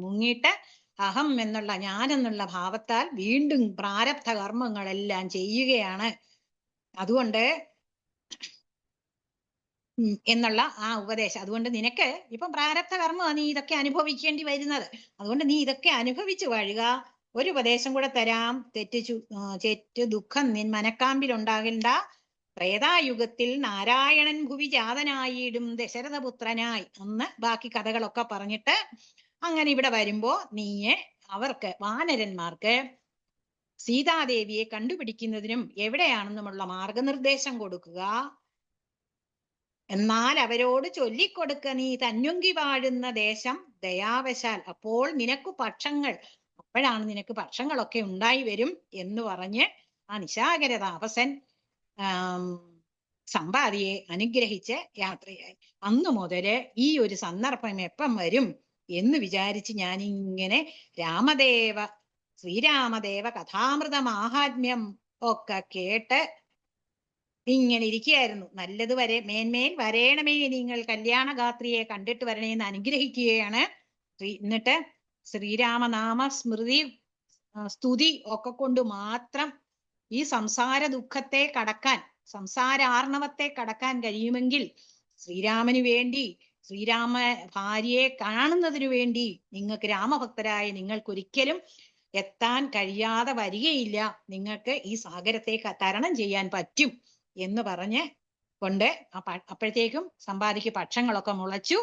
മുങ്ങിയിട്ട് അഹം എന്നുള്ള ഞാനെന്നുള്ള ഭാവത്താൽ വീണ്ടും പ്രാരബ്ധ കർമ്മങ്ങളെല്ലാം ചെയ്യുകയാണ്. അതുകൊണ്ട് എന്നുള്ള ആ ഉപദേശം. അതുകൊണ്ട് നിനക്ക് ഇപ്പം പ്രാരബ്ധ കർമ്മമാണ് നീ ഇതൊക്കെ അനുഭവിക്കേണ്ടി വരുന്നത്. അതുകൊണ്ട് നീ ഇതൊക്കെ അനുഭവിച്ചു വാഴുക. ഒരു ഉപദേശം കൂടെ തരാം. തെറ്റ് ദുഃഖം നിൻ മനക്കാമ്പിലുണ്ടാകേണ്ട. ത്രേതായുഗത്തിൽ നാരായണൻ ഭുവി ജാതനായിടും ദശരഥപുത്രനായി. അന്ന് ബാക്കി കഥകളൊക്കെ പറഞ്ഞിട്ട് അങ്ങനെ ഇവിടെ വരുമ്പോ അവർക്ക് വാനരന്മാർക്ക് സീതാദേവിയെ കണ്ടുപിടിക്കുന്നതിനും എവിടെയാണെന്നുമുള്ള മാർഗനിർദ്ദേശം കൊടുക്കുക. എന്നാൽ അവരോട് ചൊല്ലിക്കൊടുക്ക നീ തന്വങ്കി വാഴുന്ന ദേശം ദയാവശാൽ, അപ്പോൾ നിനക്ക് അപ്പോഴാണ് നിനക്ക് പക്ഷങ്ങളൊക്കെ ഉണ്ടായി വരും എന്ന് പറഞ്ഞ് ആ നിശാകര താപസൻ സമ്പാദിയെ അനുഗ്രഹിച്ച് യാത്രയായി. അന്നു മുതല് ഈ ഒരു സന്ദർഭം എപ്പം വരും എന്ന് വിചാരിച്ച് ഞാനിങ്ങനെ ശ്രീരാമദേവ കഥാമൃത മാഹാത്മ്യം ഒക്കെ കേട്ട് ഇങ്ങനെ ഇരിക്കുകയായിരുന്നു. നല്ലത് മേന്മേൽ വരേണമേ നിങ്ങൾ കല്യാണഗാത്രിയെ കണ്ടിട്ട് വരണേന്ന് അനുഗ്രഹിക്കുകയാണ്. എന്നിട്ട് ശ്രീരാമനാമ സ്മൃതി സ്തുതി ഒക്കെ കൊണ്ട് മാത്രം ഈ സംസാര ദുഃഖത്തെ കടക്കാൻ, സംസാരാർണവത്തെ കടക്കാൻ കഴിയുമെങ്കിൽ ശ്രീരാമന് വേണ്ടി, ശ്രീരാമ ഭാര്യയെ കാണുന്നതിനു വേണ്ടി നിങ്ങൾക്ക് രാമഭക്തരായ നിങ്ങൾക്കൊരിക്കലും എത്താൻ കഴിയാതെ വരികയില്ല. നിങ്ങൾക്ക് ഈ സാഗരത്തെ തരണം ചെയ്യാൻ പറ്റും എന്ന് പറഞ്ഞ് കൊണ്ട് അപ്പോഴത്തേക്കും സമ്പാദിക്ക് പക്ഷങ്ങളൊക്കെ മുളച്ചു.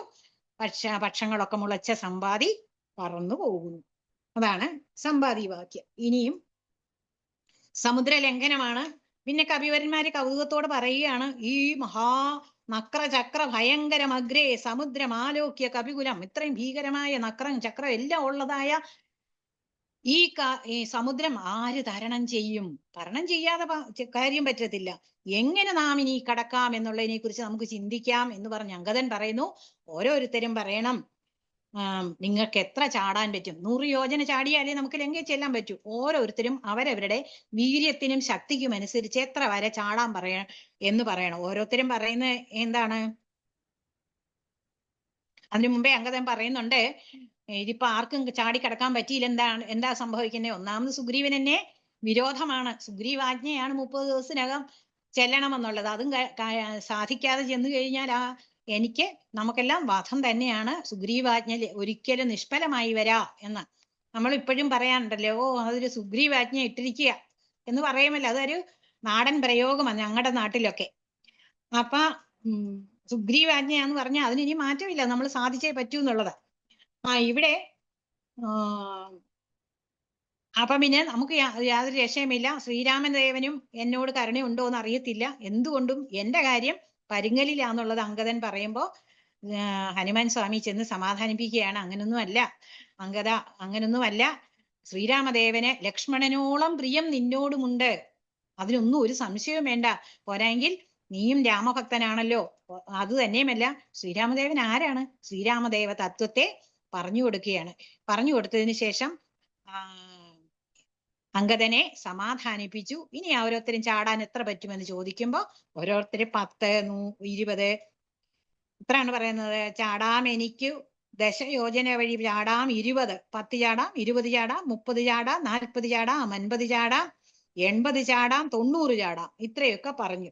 പക്ഷങ്ങളൊക്കെ മുളച്ച സമ്പാദി പറന്നു പോകുന്നു. അതാണ് സമ്പാദി വാക്യം. ഇനിയും സമുദ്രലംഘനമാണ്. പിന്നെ കവിവരന്മാര് കൗതുകത്തോട് പറയുകയാണ്, ഈ നക്ര ചക്ര ഭയങ്കരമഗ്രേ സമുദ്രമാലോക്യ കവികുലം. ഇത്രയും ഭീകരമായ നക്രം ചക്രം എല്ലാം ഉള്ളതായ ഈ സമുദ്രം ആര് തരണം ചെയ്യും? തരണം ചെയ്യാതെ കാര്യം പറ്റത്തില്ല. എങ്ങനെ നാം ഇനി കടക്കാം എന്നുള്ളതിനെ കുറിച്ച് നമുക്ക് ചിന്തിക്കാം എന്ന് പറഞ്ഞ് അങ്കദൻ പറയുന്നു. ഓരോരുത്തരും പറയണം, നിങ്ങൾക്ക് എത്ര ചാടാൻ പറ്റും? 100 യോജന ചാടിയാലേ നമുക്ക് ലങ്കയിൽ ചെല്ലാൻ പറ്റൂ. ഓരോരുത്തരും അവരവരുടെ വീര്യത്തിനും ശക്തിക്കും അനുസരിച്ച് എത്ര വരെ ചാടാൻ എന്ന് പറയണം. ഓരോരുത്തരും പറയുന്നത് എന്താണ്? അതിനു മുമ്പേ അങ്കദൻ പറയുന്നുണ്ട്, ഇതിപ്പോ ആർക്കും ചാടിക്കടക്കാൻ പറ്റിയില്ല. എന്താ സംഭവിക്കുന്നത്? ഒന്നാമത് സുഗ്രീവൻ എന്നെ വിരോധമാണ്. സുഗ്രീവാജ്ഞയാണ് 30 ദിവസത്തിനകം ചെല്ലണമെന്നുള്ളത്. അതും സാധിക്കാതെ ചെന്നു കഴിഞ്ഞാൽ നമുക്കെല്ലാം വധം തന്നെയാണ്. സുഗ്രീവാജ്ഞ ഒരിക്കലും നിഷ്ഫലമായി വരാ എന്ന് നമ്മൾ ഇപ്പോഴും പറയാനുണ്ടല്ലോ. അതൊരു സുഗ്രീവാജ്ഞ ഇട്ടിരിക്കുക എന്ന് പറയുമല്ലോ. അതൊരു നാടൻ പ്രയോഗമാണ് ഞങ്ങളുടെ നാട്ടിലൊക്കെ. അപ്പൊ സുഗ്രീവാജ്ഞയാന്ന് പറഞ്ഞാൽ അതിന് ഇനി മാറ്റമില്ല, നമ്മൾ സാധിച്ചേ പറ്റൂ എന്നുള്ളതാ. ഇവിടെ അപ്പൊ പിന്നെ നമുക്ക് യാതൊരു രക്ഷയുമില്ല. ശ്രീരാമദേവനും എന്നോട് കരുണയുണ്ടോ എന്ന് അറിയത്തില്ല, എന്തുകൊണ്ടും എന്റെ കാര്യം പരുങ്ങലിലാന്നുള്ളത് അങ്കദൻ പറയുമ്പോ ഹനുമാൻ സ്വാമി ചെന്ന് സമാധാനിപ്പിക്കുകയാണ്. അങ്ങനൊന്നുമല്ല അങ്കദ, അങ്ങനൊന്നുമല്ല. ശ്രീരാമദേവന് ലക്ഷ്മണനോളം പ്രിയം നിന്നോടുമുണ്ട്, അതിനൊന്നും ഒരു സംശയവും വേണ്ട. പോരായെങ്കിൽ നീയും രാമഭക്തനാണല്ലോ. അത് തന്നെയുമല്ല, ശ്രീരാമദേവൻ ആരാണ്? ശ്രീരാമദേവ തത്വത്തെ പറഞ്ഞു കൊടുക്കുകയാണ്. പറഞ്ഞു കൊടുത്തതിന് ശേഷം അങ്കദനെ സമാധാനിപ്പിച്ചു. ഇനി ഓരോരുത്തരും ചാടാൻ എത്ര പറ്റുമെന്ന് ചോദിക്കുമ്പോ ഓരോരുത്തര് 10, 20 എത്രയാണ് പറയുന്നത്? ചാടാം എനിക്ക് ദശയോജന വഴി ചാടാം 20, 10 ചാടാം, 20 ചാടാം, 30 ചാടാം, 40 ചാടാം, 50 ചാടാം, 80 ചാടാം, 90 ചാടാം, ഇത്രയൊക്കെ പറഞ്ഞു.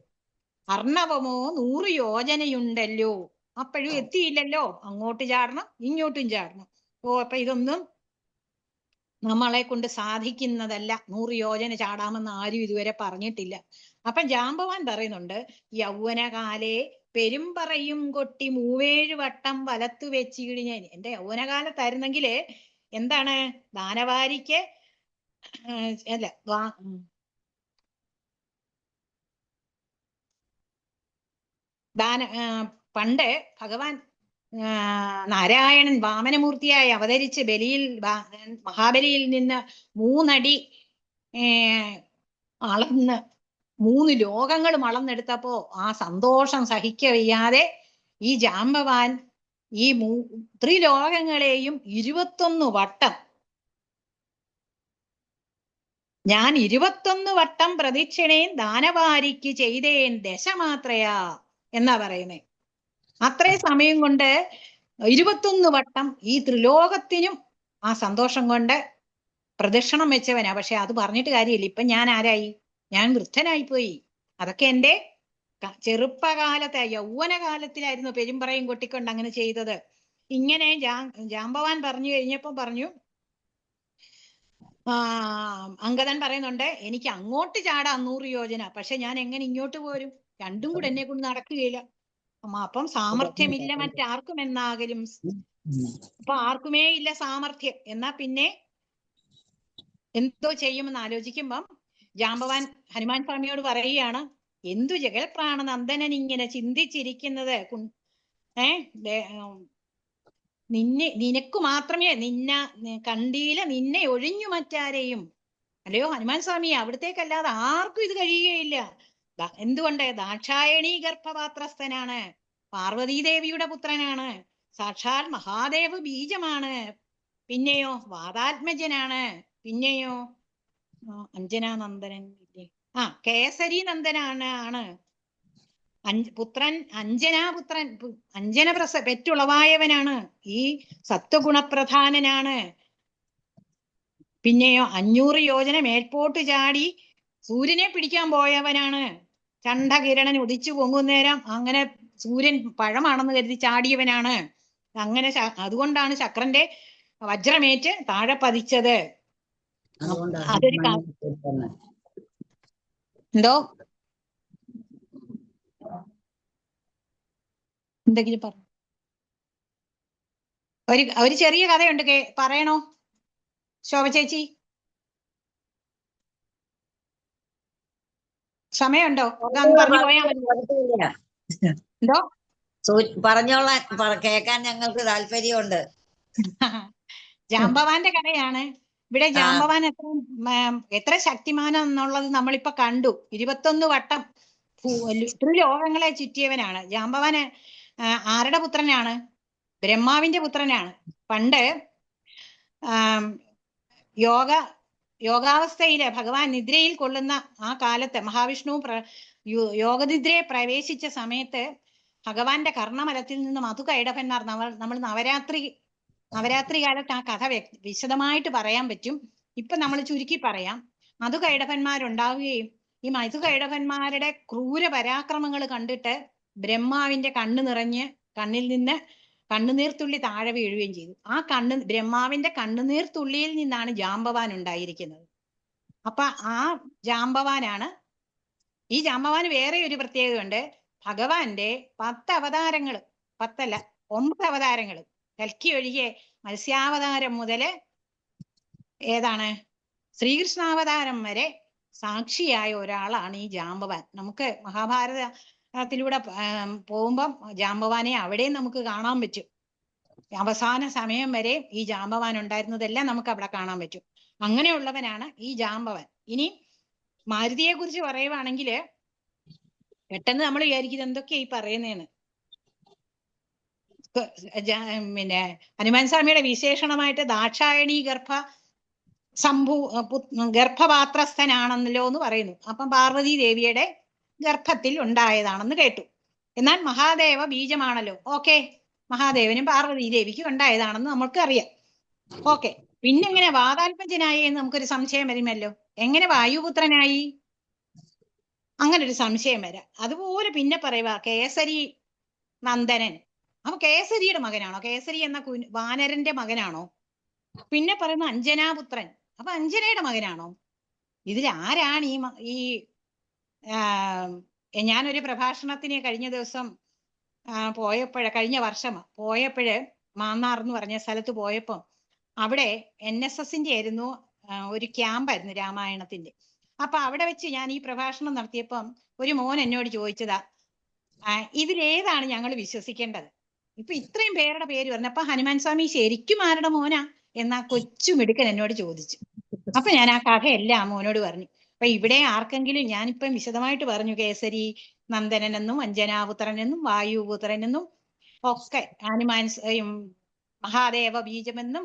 അർണവമോ 100 യോജനയുണ്ടല്ലോ. അപ്പോഴും എത്തിയില്ലല്ലോ, അങ്ങോട്ട് ചാടണം ഇങ്ങോട്ടും ചാടണം. അപ്പൊ ഇതൊന്നും നമ്മളെ കൊണ്ട് സാധിക്കുന്നതല്ല. 100 യോജന ചാടാമെന്ന് ആരും ഇതുവരെ പറഞ്ഞിട്ടില്ല. അപ്പൊ ജാമ്പവാൻ പറയുന്നുണ്ട്, യൗവനകാലേ പെരുമ്പറയും കൊട്ടി 37 വട്ടം വലത്തു വെച്ചിടിഞ്ഞേൻ. എന്റെ യൗവനകാലത്തായിരുന്നെങ്കില് എന്താണ് ദാനവാരിക്ക് അല്ല പണ്ട് ഭഗവാൻ നാരായണൻ വാമനമൂർത്തിയായി അവതരിച്ച് മഹാബലിയിൽ നിന്ന് 3 അടി അളന്ന് 3 ലോകങ്ങളും അളന്നെടുത്തപ്പോ ആ സന്തോഷം സഹിക്കവയ്യാതെ ഈ ജാമ്പവാൻ ഈ ത്രിലോകങ്ങളെയും 21 വട്ടം, ഞാൻ 21 വട്ടം പ്രദക്ഷിണേൻ ദാനവാരിക്ക് ചെയ്തേൻ ദശമാത്രയാ എന്നാ പറയുന്നേ. അത്രയും സമയം കൊണ്ട് 21 വട്ടം ഈ ത്രിലോകത്തിനും ആ സന്തോഷം കൊണ്ട് പ്രദക്ഷിണം വെച്ചവനാ. പക്ഷെ അത് പറഞ്ഞിട്ട് കാര്യമില്ല. ഇപ്പൊ ഞാൻ ആരായി? ഞാൻ വൃദ്ധനായി പോയി. അതൊക്കെ എന്റെ ചെറുപ്പകാലത്തെ യൗവനകാലത്തിലായിരുന്നു പെരുമ്പറയും കൊട്ടിക്കൊണ്ട് അങ്ങനെ ചെയ്തത്. ഇങ്ങനെ ജാമ്പവാൻ പറഞ്ഞു കഴിഞ്ഞപ്പോ പറഞ്ഞു, അങ്കദൻ പറയുന്നുണ്ട്, എനിക്ക് അങ്ങോട്ട് ചാടാം 100 യോജന, പക്ഷെ ഞാൻ എങ്ങനെ ഇങ്ങോട്ട് പോരും? രണ്ടും കൂടെ എന്നെ കൊണ്ട് നടക്കുകയില്ല. അപ്പം സാമർഥ്യമില്ല മറ്റാർക്കും എന്നാകലും. അപ്പൊ ആർക്കുമേ ഇല്ല സാമർഥ്യം. എന്നാ പിന്നെ എന്തോ ചെയ്യുമെന്ന് ആലോചിക്കുമ്പം ജാമ്പവാൻ ഹനുമാൻ സ്വാമിയോട് പറയുകയാണ്, എന്തു ജഗൽപ്രാണ നന്ദനൻ ഇങ്ങനെ ചിന്തിച്ചിരിക്കുന്നത്? നിനക്ക് മാത്രമേ കണ്ടീല നിന്നെ ഒഴിഞ്ഞു മറ്റാരെയും. അല്ലയോ ഹനുമാൻ സ്വാമി, അവിടത്തേക്കല്ലാതെ ആർക്കും ഇത് കഴിയുകയില്ല. എന്തുകൊണ്ട്? ദാക്ഷായണീ ഗർഭപാത്രസ്ഥനാണ്, പാർവതീദേവിയുടെ പുത്രനാണ്, സാക്ഷാൽ മഹാദേവ ബീജമാണ്, പിന്നെയോ വാതാത്മജനാണ്, പിന്നെയോ അഞ്ജനാനന്ദനൻ കേസരി നന്ദനാണ്, പുത്രൻ അഞ്ജനാപുത്രൻ, അഞ്ജന പെറ്റുളവായവനാണ്, ഈ സത്വഗുണപ്രധാനനാണ്, പിന്നെയോ 500 യോജന മേൽപോട്ട് ചാടി സൂര്യനെ പിടിക്കാൻ പോയവനാണ്, ചണ്ഡകിരണൻ ഉദിച്ചു പൊങ്ങുന്നേരം അങ്ങനെ സൂര്യൻ പഴമാണെന്ന് കരുതി ചാടിയവനാണ്. അങ്ങനെ അതുകൊണ്ടാണ് ശക്രന്റെ വജ്രമേറ്റ് താഴെ പതിച്ചത്. അതൊരു എന്തോ എന്തെങ്കിലും പറഞ്ഞു. ഒരു ചെറിയ കഥയുണ്ട്, പറയണോ ശോഭ ചേച്ചി? സമയമുണ്ടോ? പറഞ്ഞു പോയാ എന്തോ പറഞ്ഞോളാൻ, കേൾക്കാൻ ഞങ്ങൾക്ക് താല്പര്യമുണ്ട്. ജാമ്പവാന്റെ കഥയാണ്. ഇവിടെ ജാമ്പവാൻ എത്ര ശക്തിമാനം എന്നുള്ളത് നമ്മളിപ്പോ കണ്ടു. 21 വട്ടം ത്രിലോകങ്ങളെ ചുറ്റിയവനാണ് ജാമ്പവാന്. ആരുടെ പുത്രനാണ്? ബ്രഹ്മാവിന്റെ പുത്രനാണ്. പണ്ട് യോഗാവസ്ഥയില് ഭഗവാൻ നിദ്രയിൽ കൊള്ളുന്ന ആ കാലത്ത് മഹാവിഷ്ണു യോഗനിദ്രയെ പ്രവേശിച്ച സമയത്ത് ഭഗവാന്റെ കർണമലത്തിൽ നിന്ന് മധുകൈടഭന്മാർ, നമ്മൾ നവരാത്രി കാലത്ത് ആ കഥ വിശദമായിട്ട് പറയാൻ പറ്റും. ഇപ്പൊ നമ്മൾ ചുരുക്കി പറയാം. മധുകൈടഭന്മാരുണ്ടാവുകയും ഈ മധുകൈടഭന്മാരുടെ ക്രൂര പരാക്രമങ്ങൾ കണ്ടിട്ട് ബ്രഹ്മാവിന്റെ കണ്ണ് നിറഞ്ഞ് കണ്ണിൽ നിന്ന് കണ്ണുനീർത്തുള്ളി താഴെ വീഴുകയും ചെയ്തു. ആ ബ്രഹ്മാവിന്റെ കണ്ണുനീർത്തുള്ളിയിൽ നിന്നാണ് ജാമ്പവാൻ ഉണ്ടായിരിക്കുന്നത്. അപ്പൊ ആ ജാമ്പവാനാണ് ഈ ജാമ്പവാന് വേറെ ഒരു പ്രത്യേകതയുണ്ട്. ഭഗവാന്റെ 10 അവതാരങ്ങൾ, 10 അല്ല 9 അവതാരങ്ങൾ, കൽക്കി ഒഴികെ മത്സ്യാവതാരം മുതല് ഏതാണ് ശ്രീകൃഷ്ണാവതാരം വരെ സാക്ഷിയായ ഒരാളാണ് ഈ ജാമ്പവാൻ. നമുക്ക് മഹാഭാരതത്തിലൂടെ പോകുമ്പം ജാമ്പവാനെ അവിടെയും നമുക്ക് കാണാൻ പറ്റും. അവസാന സമയം വരെ ഈ ജാമ്പവാൻ ഉണ്ടായിരുന്നതെല്ലാം നമുക്ക് അവിടെ കാണാൻ പറ്റും. അങ്ങനെയുള്ളവനാണ് ഈ ജാമ്പവാൻ. ഇനി മാരുതിയെ കുറിച്ച് പറയുവാണെങ്കിൽ പെട്ടെന്ന് നമ്മൾ വിചാരിക്കുന്നത് എന്തൊക്കെയാ ഈ പറയുന്നതെന്ന്. പിന്നെ ഹനുമാൻ സ്വാമിയുടെ വിശേഷണമായിട്ട് ദാക്ഷായണി ഗർഭപാത്രസ്ഥനാണല്ലോ എന്ന് പറയുന്നു. അപ്പം പാർവതി ദേവിയുടെ ഗർഭത്തിൽ ഉണ്ടായതാണെന്ന് കേട്ടു. എന്നാൽ മഹാദേവ ബീജമാണല്ലോ. ഓക്കെ, മഹാദേവനും പാർവതി ദേവിക്കും ഉണ്ടായതാണെന്ന് നമുക്ക് അറിയാം. ഓക്കെ, പിന്നെ എങ്ങനെ വാതാത്മജനായി എന്ന് നമുക്കൊരു സംശയം വരുമല്ലോ. എങ്ങനെ വായുപുത്രനായി? അങ്ങനെ ഒരു സംശയം വരാം. അതുപോലെ പിന്നെ പറയുക കേസരി നന്ദനൻ. അപ്പൊ കേസരിയുടെ മകനാണോ? കേസരി എന്ന വാനരന്റെ മകനാണോ? പിന്നെ പറയുന്ന അഞ്ജനാപുത്രൻ. അപ്പൊ അഞ്ജനയുടെ മകനാണോ? ഇതിൽ ആരാണ് ഈ ഞാനൊരു പ്രഭാഷണത്തിന് കഴിഞ്ഞ ദിവസം കഴിഞ്ഞ വർഷം പോയപ്പോഴ് മാന്നാർ എന്ന് പറഞ്ഞ സ്ഥലത്ത് പോയപ്പം അവിടെ NSSന്റെ ആയിരുന്നു ഒരു ക്യാമ്പായിരുന്നു രാമായണത്തിന്റെ. അപ്പൊ അവിടെ വെച്ച് ഞാൻ ഈ പ്രഭാഷണം നടത്തിയപ്പം ഒരു മോൻ എന്നോട് ചോദിച്ചതാ, ഇതിലേതാണ് ഞങ്ങൾ വിശ്വസിക്കേണ്ടത്? ഇപ്പൊ ഇത്രയും പേരുടെ പേര് പറഞ്ഞപ്പോ ഹനുമാൻ സ്വാമി ശരിക്കും ആരുടെ മോനാ എന്നാ കൊച്ചു മിടുക്കൻ എന്നോട് ചോദിച്ചു. അപ്പൊ ഞാൻ ആ കഥയെല്ലാം മോനോട് പറഞ്ഞു. അപ്പൊ ഇവിടെ ആർക്കെങ്കിലും ഞാനിപ്പം വിശദമായിട്ട് പറഞ്ഞു, കേസരി നന്ദനെന്നും അഞ്ജനാപുത്രനെന്നും വായുപുത്രനെന്നും ഒക്കെ മഹാദേവ ബീജമെന്നും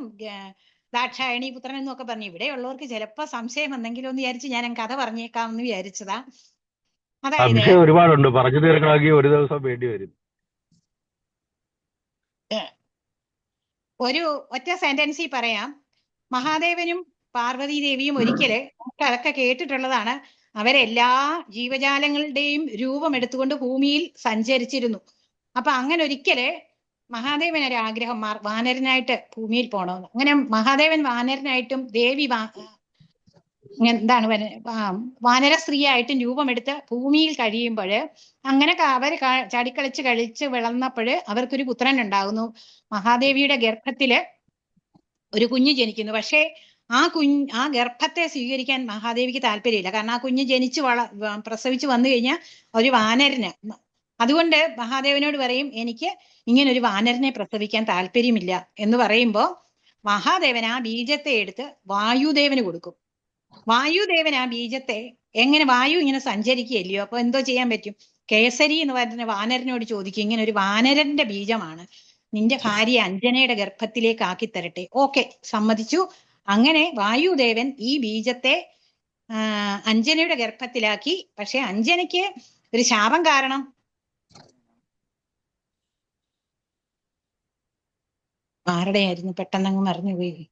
ദാക്ഷായണി പുത്രൻ എന്നും ഒക്കെ പറഞ്ഞു. ഇവിടെ ഉള്ളവർക്ക് ചിലപ്പോ സംശയം വന്നെങ്കിലും എന്ന് വിചാരിച്ച് ഞാൻ കഥ പറഞ്ഞേക്കാമെന്ന് വിചാരിച്ചതാ. അതായത് ഒരുപാടുണ്ട്, പറഞ്ഞു തീർക്കണമെങ്കിൽ ഒരു ദിവസം വേണ്ടി വരും. ഒരു ഒറ്റ സെന്റൻസിൽ പറയാം. മഹാദേവനും പാർവതി ദേവിയും ഒരിക്കല് അതൊക്കെ കേട്ടിട്ടുള്ളതാണ്. അവരെല്ലാ ജീവജാലങ്ങളുടെയും രൂപം എടുത്തുകൊണ്ട് ഭൂമിയിൽ സഞ്ചരിച്ചിരുന്നു. അപ്പൊ അങ്ങനെ ഒരിക്കല് മഹാദേവൻ ഒരു ആഗ്രഹം, വാനരനായിട്ട് ഭൂമിയിൽ പോകണമെന്ന്. അങ്ങനെ മഹാദേവൻ വാനരനായിട്ടും ദേവി എന്താണ് വാനര സ്ത്രീയായിട്ടും രൂപമെടുത്ത് ഭൂമിയിൽ കഴിയുമ്പോൾ അങ്ങനെ അവർ കളിച്ച് വിളന്നപ്പോൾ അവർക്കൊരു പുത്രൻ ഉണ്ടാകുന്നു. മഹാദേവിയുടെ ഗർഭത്തില് ഒരു കുഞ്ഞ് ജനിക്കുന്നു. പക്ഷേ ആ ഗർഭത്തെ സ്വീകരിക്കാൻ മഹാദേവിക്ക് താല്പര്യമില്ല. കാരണം ആ കുഞ്ഞ് ജനിച്ച് പ്രസവിച്ച് വന്നു കഴിഞ്ഞാൽ ഒരു വാനരന്. അതുകൊണ്ട് മഹാദേവനോട് പറയും, എനിക്ക് ഇങ്ങനെ ഒരു വാനരനെ പ്രസവിക്കാൻ താല്പര്യമില്ല എന്ന് പറയുമ്പോൾ മഹാദേവൻ ആ ബീജത്തെ എടുത്ത് വായുദേവന് കൊടുക്കും. വായുദേവൻ ആ ബീജത്തെ വായു ഇങ്ങനെ സഞ്ചരിക്കുകയല്ലയോ, അപ്പൊ എന്തോ ചെയ്യാൻ പറ്റും? കേസരി എന്ന് പറയുന്ന വാനരനോട് ചോദിക്കും, ഇങ്ങനെ ഒരു വാനരന്റെ ബീജമാണ്, നിന്റെ ഭാര്യ അഞ്ജനയുടെ ഗർഭത്തിലേക്ക് ആക്കി തരട്ടെ. ഓക്കെ, സമ്മതിച്ചു. അങ്ങനെ വായുദേവൻ ഈ ബീജത്തെ അഞ്ജനയുടെ ഗർഭത്തിലാക്കി. പക്ഷെ അഞ്ജനയ്ക്ക് ഒരു ശാപം കാരണം ആരുടെയായിരുന്നു പെട്ടെന്നങ്ങ് മറന്നുപോയി.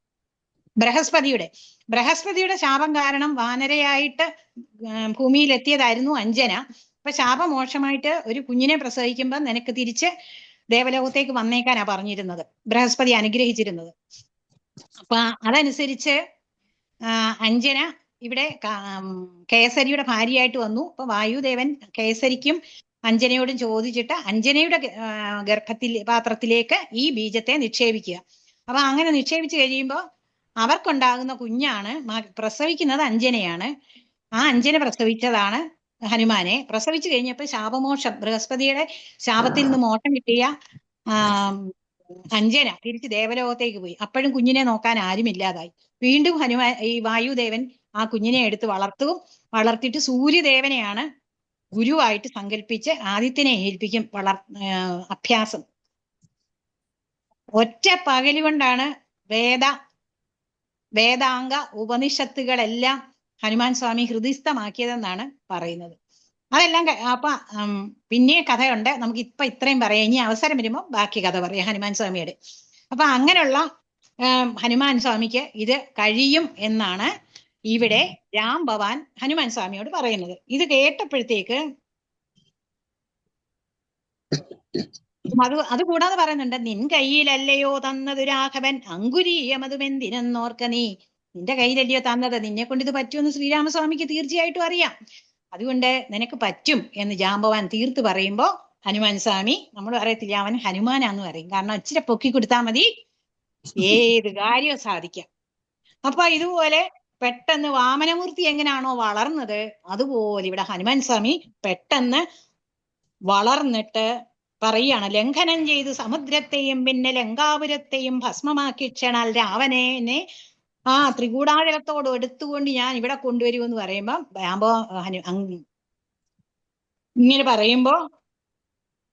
ബൃഹസ്പതിയുടെ ശാപം കാരണം വാനരയായിട്ട് ഭൂമിയിൽ എത്തിയതായിരുന്നു അഞ്ജന. അപ്പൊ ശാപമോക്ഷമായിട്ട് ഒരു കുഞ്ഞിനെ പ്രസവിക്കുമ്പോൾ നിനക്ക് തിരിച്ച് ദേവലോകത്തേക്ക് വന്നേക്കാനാ പറഞ്ഞിരുന്നത്, ബൃഹസ്പതി അനുഗ്രഹിച്ചിരുന്നത്. അപ്പൊ അതനുസരിച്ച് അഞ്ജന ഇവിടെ കേസരിയുടെ ഭാര്യയായിട്ട് വന്നു. അപ്പൊ വായുദേവൻ കേസരിക്കും അഞ്ജനയോടും ചോദിച്ചിട്ട് അഞ്ജനയുടെ പാത്രത്തിലേക്ക് ഈ ബീജത്തെ നിക്ഷേപിക്കുക. അപ്പൊ അങ്ങനെ നിക്ഷേപിച്ചു കഴിയുമ്പോൾ അവർക്കുണ്ടാകുന്ന കുഞ്ഞാണ്, പ്രസവിക്കുന്നത് അഞ്ജനയാണ്. ആ അഞ്ജന പ്രസവിച്ചതാണ് ഹനുമാനെ. പ്രസവിച്ചു കഴിഞ്ഞപ്പോൾ ശാപമോക്ഷം, ബൃഹസ്പതിയുടെ ശാപത്തിൽ നിന്ന് മോക്ഷം കിട്ടിയ അഞ്ജന തിരിച്ച് ദേവലോകത്തേക്ക് പോയി. അപ്പോഴും കുഞ്ഞിനെ നോക്കാൻ ആരുമില്ലാതായി. വീണ്ടും ഈ വായുദേവൻ ആ കുഞ്ഞിനെ എടുത്ത് വളർത്തിയിട്ട് സൂര്യദേവനെയാണ് ഗുരുവായിട്ട് സങ്കല്പിച്ച് ആദിത്യനെ ഏൽപ്പിക്കും അഭ്യാസം. ഒറ്റ പകല് കൊണ്ടാണ് വേദാംഗ ഉപനിഷത്തുകളെല്ലാം ഹനുമാൻ സ്വാമി ഹൃദയസ്ഥമാക്കിയതെന്നാണ് പറയുന്നത്. അതെല്ലാം അപ്പൊ പിന്നെ കഥയുണ്ട്, നമുക്ക് ഇപ്പൊ ഇത്രയും പറയാം. ഇനി അവസരം വരുമ്പോൾ ബാക്കി കഥ പറയാം ഹനുമാൻ സ്വാമിയുടെ. അപ്പൊ അങ്ങനെയുള്ള ഹനുമാൻ സ്വാമിക്ക് ഇത് കഴിയും എന്നാണ് ഇവിടെ രാംഭവാൻ ഹനുമാൻ സ്വാമിയോട് പറയുന്നത്. ഇത് കേട്ടപ്പോഴത്തേക്ക് അത് കൂടാതെ പറയുന്നുണ്ട്, നിൻ കയ്യിലല്ലയോ തന്നത് രാഘവൻ അങ്കുരീയമതുമെന്തിനെന്നോർക്ക നീ. നിന്റെ കയ്യിലല്ലയോ തന്നത്, നിന്നെ കൊണ്ട് ഇത് പറ്റുമെന്ന് ശ്രീരാമസ്വാമിക്ക് തീർച്ചയായിട്ടും അറിയാം. അതുകൊണ്ട് നിനക്ക് പറ്റും എന്ന് ജാമ്പവാൻ തീർത്ത് പറയുമ്പോ ഹനുമാൻ സ്വാമി, നമ്മൾ പറയത്തില്ല അവൻ ഹനുമാനാന്ന് പറയും, കാരണം ഇച്ചിരി പൊക്കി കൊടുത്താൽ മതി ഏത് കാര്യവും സാധിക്കാം. അപ്പൊ ഇതുപോലെ പെട്ടെന്ന് വാമനമൂർത്തി എങ്ങനെയാണോ വളർന്നത് അതുപോലെ ഇവിടെ ഹനുമാൻ സ്വാമി പെട്ടെന്ന് വളർന്നിട്ട് പറയാണ്, ലംഘനം ചെയ്ത് സമുദ്രത്തെയും പിന്നെ ലങ്കാപുരത്തെയും ഭസ്മമാക്കി ക്ഷണാൽ രാവണനെ ആ ത്രികൂടാചലത്തോട് എടുത്തുകൊണ്ട് ഞാൻ ഇവിടെ കൊണ്ടുവരുമെന്ന് പറയുമ്പോ ഇങ്ങനെ പറയുമ്പോ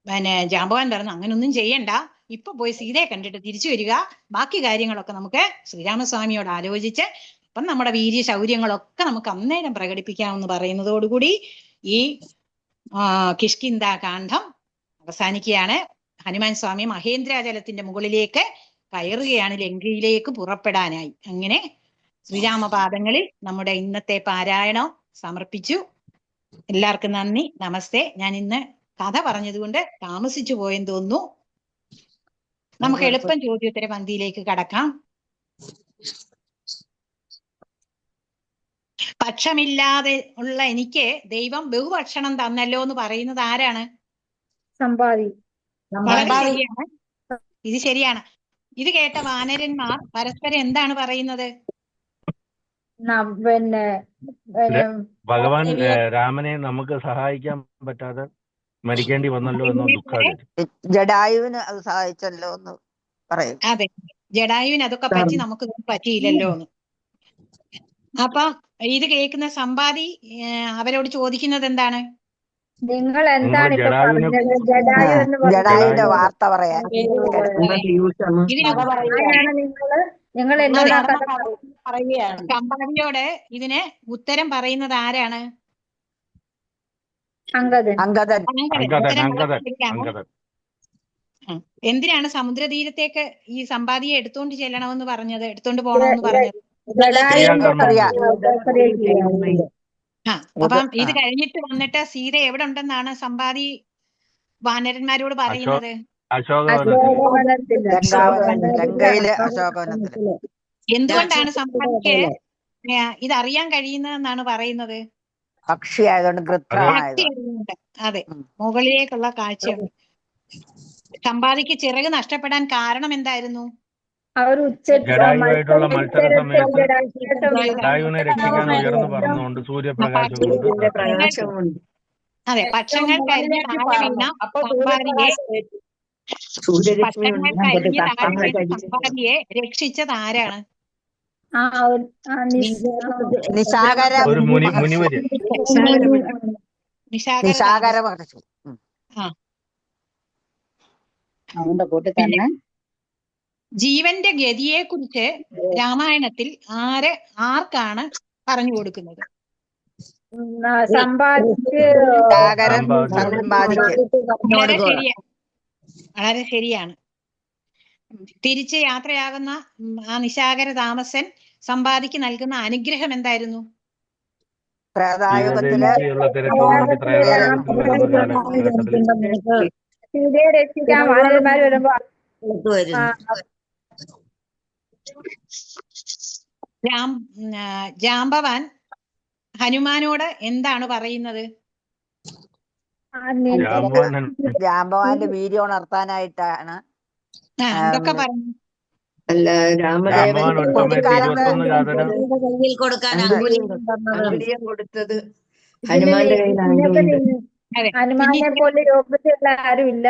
പിന്നെ ജാമ്പവാൻ പറഞ്ഞു, അങ്ങനൊന്നും ചെയ്യണ്ട, ഇപ്പൊ പോയി സീതയെ കണ്ടിട്ട് തിരിച്ചു വരിക, ബാക്കി കാര്യങ്ങളൊക്കെ നമുക്ക് ശ്രീരാമസ്വാമിയോട് ആലോചിച്ച് അപ്പം നമ്മുടെ വീര്യ ശൗര്യങ്ങളൊക്കെ നമുക്ക് അന്നേരം പ്രകടിപ്പിക്കാമെന്ന് പറയുന്നതോടുകൂടി ഈ കിഷ്കിന്ധാകാന്ഡം അവസാനിക്കുകയാണ്. ഹനുമാൻ സ്വാമി മഹേന്ദ്രാചലത്തിന്റെ മുകളിലേക്ക് കയറുകയാണ് ലങ്കയിലേക്ക് പുറപ്പെടാനായി. അങ്ങനെ ശ്രീരാമപാദങ്ങളിൽ നമ്മുടെ ഇന്നത്തെ പാരായണം സമർപ്പിച്ചു. എല്ലാവർക്കും നന്ദി, നമസ്തേ. ഞാൻ ഇന്ന് കഥ പറഞ്ഞതുകൊണ്ട് താമസിച്ചു പോയെന്ന് തോന്നുന്നു. നമുക്ക് എളുപ്പം ചോദ്യോത്തര പന്തിയിലേക്ക് കടക്കാം. പക്ഷമില്ലാതെ ഉള്ള എനിക്ക് ദൈവം ബഹുഭക്ഷണം തന്നല്ലോ എന്ന് പറയുന്നത് ആരാണ്? സമ്പാദി. വളരെ ശരിയാണ്, ഇത് ശരിയാണ്. ഇത് കേട്ട വാനരന്മാർ പരസ്പരം എന്താണ് പറയുന്നത്? പിന്നെ ഭഗവാൻ രാമനെ നമുക്ക് സഹായിക്കാൻ പറ്റാതെ മരിക്കേണ്ടി വന്നല്ലോ എന്ന ദുഃഖം. ജഡായുവിന് അത് സഹായിച്ചല്ലോ എന്ന് പറയും. അതെ, ജഡായുവിന് അതൊക്കെ പറ്റി നമുക്ക് പറ്റിയില്ലല്ലോ എന്ന്. അപ്പൊ ഇത് കേൾക്കുന്ന സമ്പാദി അവരോട് ചോദിക്കുന്നത് എന്താണ്? നിങ്ങൾ എന്താണ് ഇപ്പൊ ജഡായുവിനെ പറഞ്ഞത്? ജഡായു എന്ന് ജഡായുവിന്റെ വാർത്ത പറയാൻ നിങ്ങൾ എന്നോട് ആ കഥ പറയുകയാണ്. സമ്പാദിയോട് ഇതിന് ഉത്തരം പറയുന്നത് ആരാണ്? അങ്കദൻ. അങ്കദൻ. എന്തിനാണ് സമുദ്രതീരത്തേക്ക് ഈ സമ്പാദിയെ എടുത്തോണ്ട് ചെല്ലണമെന്ന് പറഞ്ഞത്, എടുത്തോണ്ട് പോകണമെന്ന് പറഞ്ഞത്? അപ്പം ഇത് കഴിഞ്ഞിട്ട് വന്നിട്ട് സീത എവിടെ ഉണ്ടെന്നാണ് സമ്പാദി വാനരന്മാരോട് പറയുന്നത്? എന്തുകൊണ്ടാണ് സമ്പാദിക്ക് ഇതറിയാൻ കഴിയുന്നതെന്നാണ് പറയുന്നത്? പക്ഷിയായതുകൊണ്ട്. അതെ, മുകളിലേക്കുള്ള കാഴ്ചയുണ്ട്. സമ്പാദിക്ക് ചിറക് നഷ്ടപ്പെടാൻ കാരണം എന്തായിരുന്നു? ജഡായുമായിട്ടുള്ള മത്സര സമയത്ത് ജഡായുവിനെ രക്ഷിക്കാൻ ഉയർന്നു പറഞ്ഞുകൊണ്ട് സൂര്യപ്രകാശം കൊണ്ട്. അതെ, പക്ഷങ്ങൾ കരിഞ്ഞ് താഴെ വീണ സമ്പാദിയെ രക്ഷിച്ചത് ആരാണ്? ഒരു മുനിവര്. നിശാകര. ജീവന്റെ ഗതിയെ കുറിച്ച് രാമായണത്തിൽ ആർക്കാണ് പറഞ്ഞു കൊടുക്കുന്നത്? വളരെ ശരിയാണ്. തിരിച്ച് യാത്രയാകുന്ന ആ നിശാകര താമസൻ സമ്പാദിക്ക് നൽകുന്ന അനുഗ്രഹം എന്തായിരുന്നു? ജാമ്പവാൻ ഹനുമാനോട് എന്താണ് പറയുന്നത്? ജാമ്പവാന്റെ വീര്യം ഉണർത്താനായിട്ടാണ്. എന്തൊക്കെ പറഞ്ഞു? കയ്യിൽ കൊടുക്കാൻ കൊടുത്തത് ഹനുമാന്റെ ഹനുമാനെ പോലെ യോഗത്തിലുള്ള ആരുമില്ല.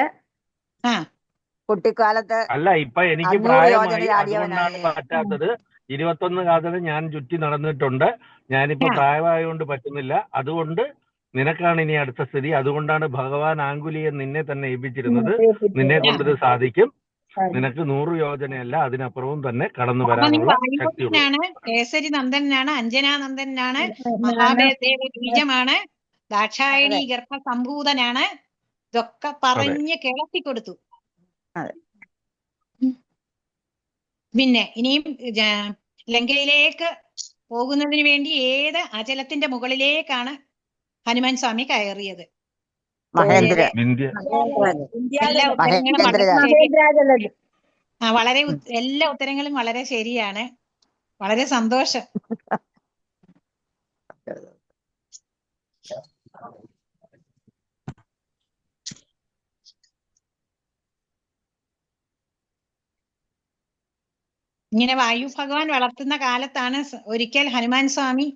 കുട്ടിക്കാലത്ത് അല്ല, ഇപ്പൊ എനിക്ക് പ്രായമായി, അതുകൊണ്ടാണ് പറ്റാത്തത്. 21 കാതൽ ഞാൻ ചുറ്റി നടന്നിട്ടുണ്ട്. ഞാനിപ്പോ പ്രായമായതുകൊണ്ട് പറ്റുന്നില്ല. അതുകൊണ്ട് നിനക്കാണ് ഇനി അടുത്ത സ്ഥിതി. അതുകൊണ്ടാണ് ഭഗവാൻ ആംഗുലിയെ നിന്നെ തന്നെ ഏൽപ്പിച്ചിരുന്നത്. നിന്നെ കൊണ്ടത് സാധിക്കും. നിനക്ക് 100 യോജനയല്ല, അതിനപ്പുറവും തന്നെ കടന്നു വരാനുള്ള ശക്തിയുള്ളൂ. കേസരി നന്ദനാണ്, അഞ്ജനാനന്ദനാണ്, മഹാദേവ ബീജമാണ്, ദാക്ഷായണി ഗർഭസംഭൂതനാണ്. ഇതൊക്കെ പറഞ്ഞ് കിളത്തി കൊടുത്തു. പിന്നെ ഇനിയും ലങ്കയിലേക്ക് പോകുന്നതിന് വേണ്ടി ഏത് അചലത്തിന്റെ മുകളിലേക്കാണ് ഹനുമാൻ സ്വാമി കയറിയത്? വളരെ എല്ലാ ഉത്തരങ്ങളും വളരെ ശരിയാണ്. വളരെ സന്തോഷം. ഇങ്ങനെ വായു ഭഗവാൻ വളർത്തുന്ന കാലത്താണ് ഒരിക്കൽ ഹനുമാൻ സ്വാമി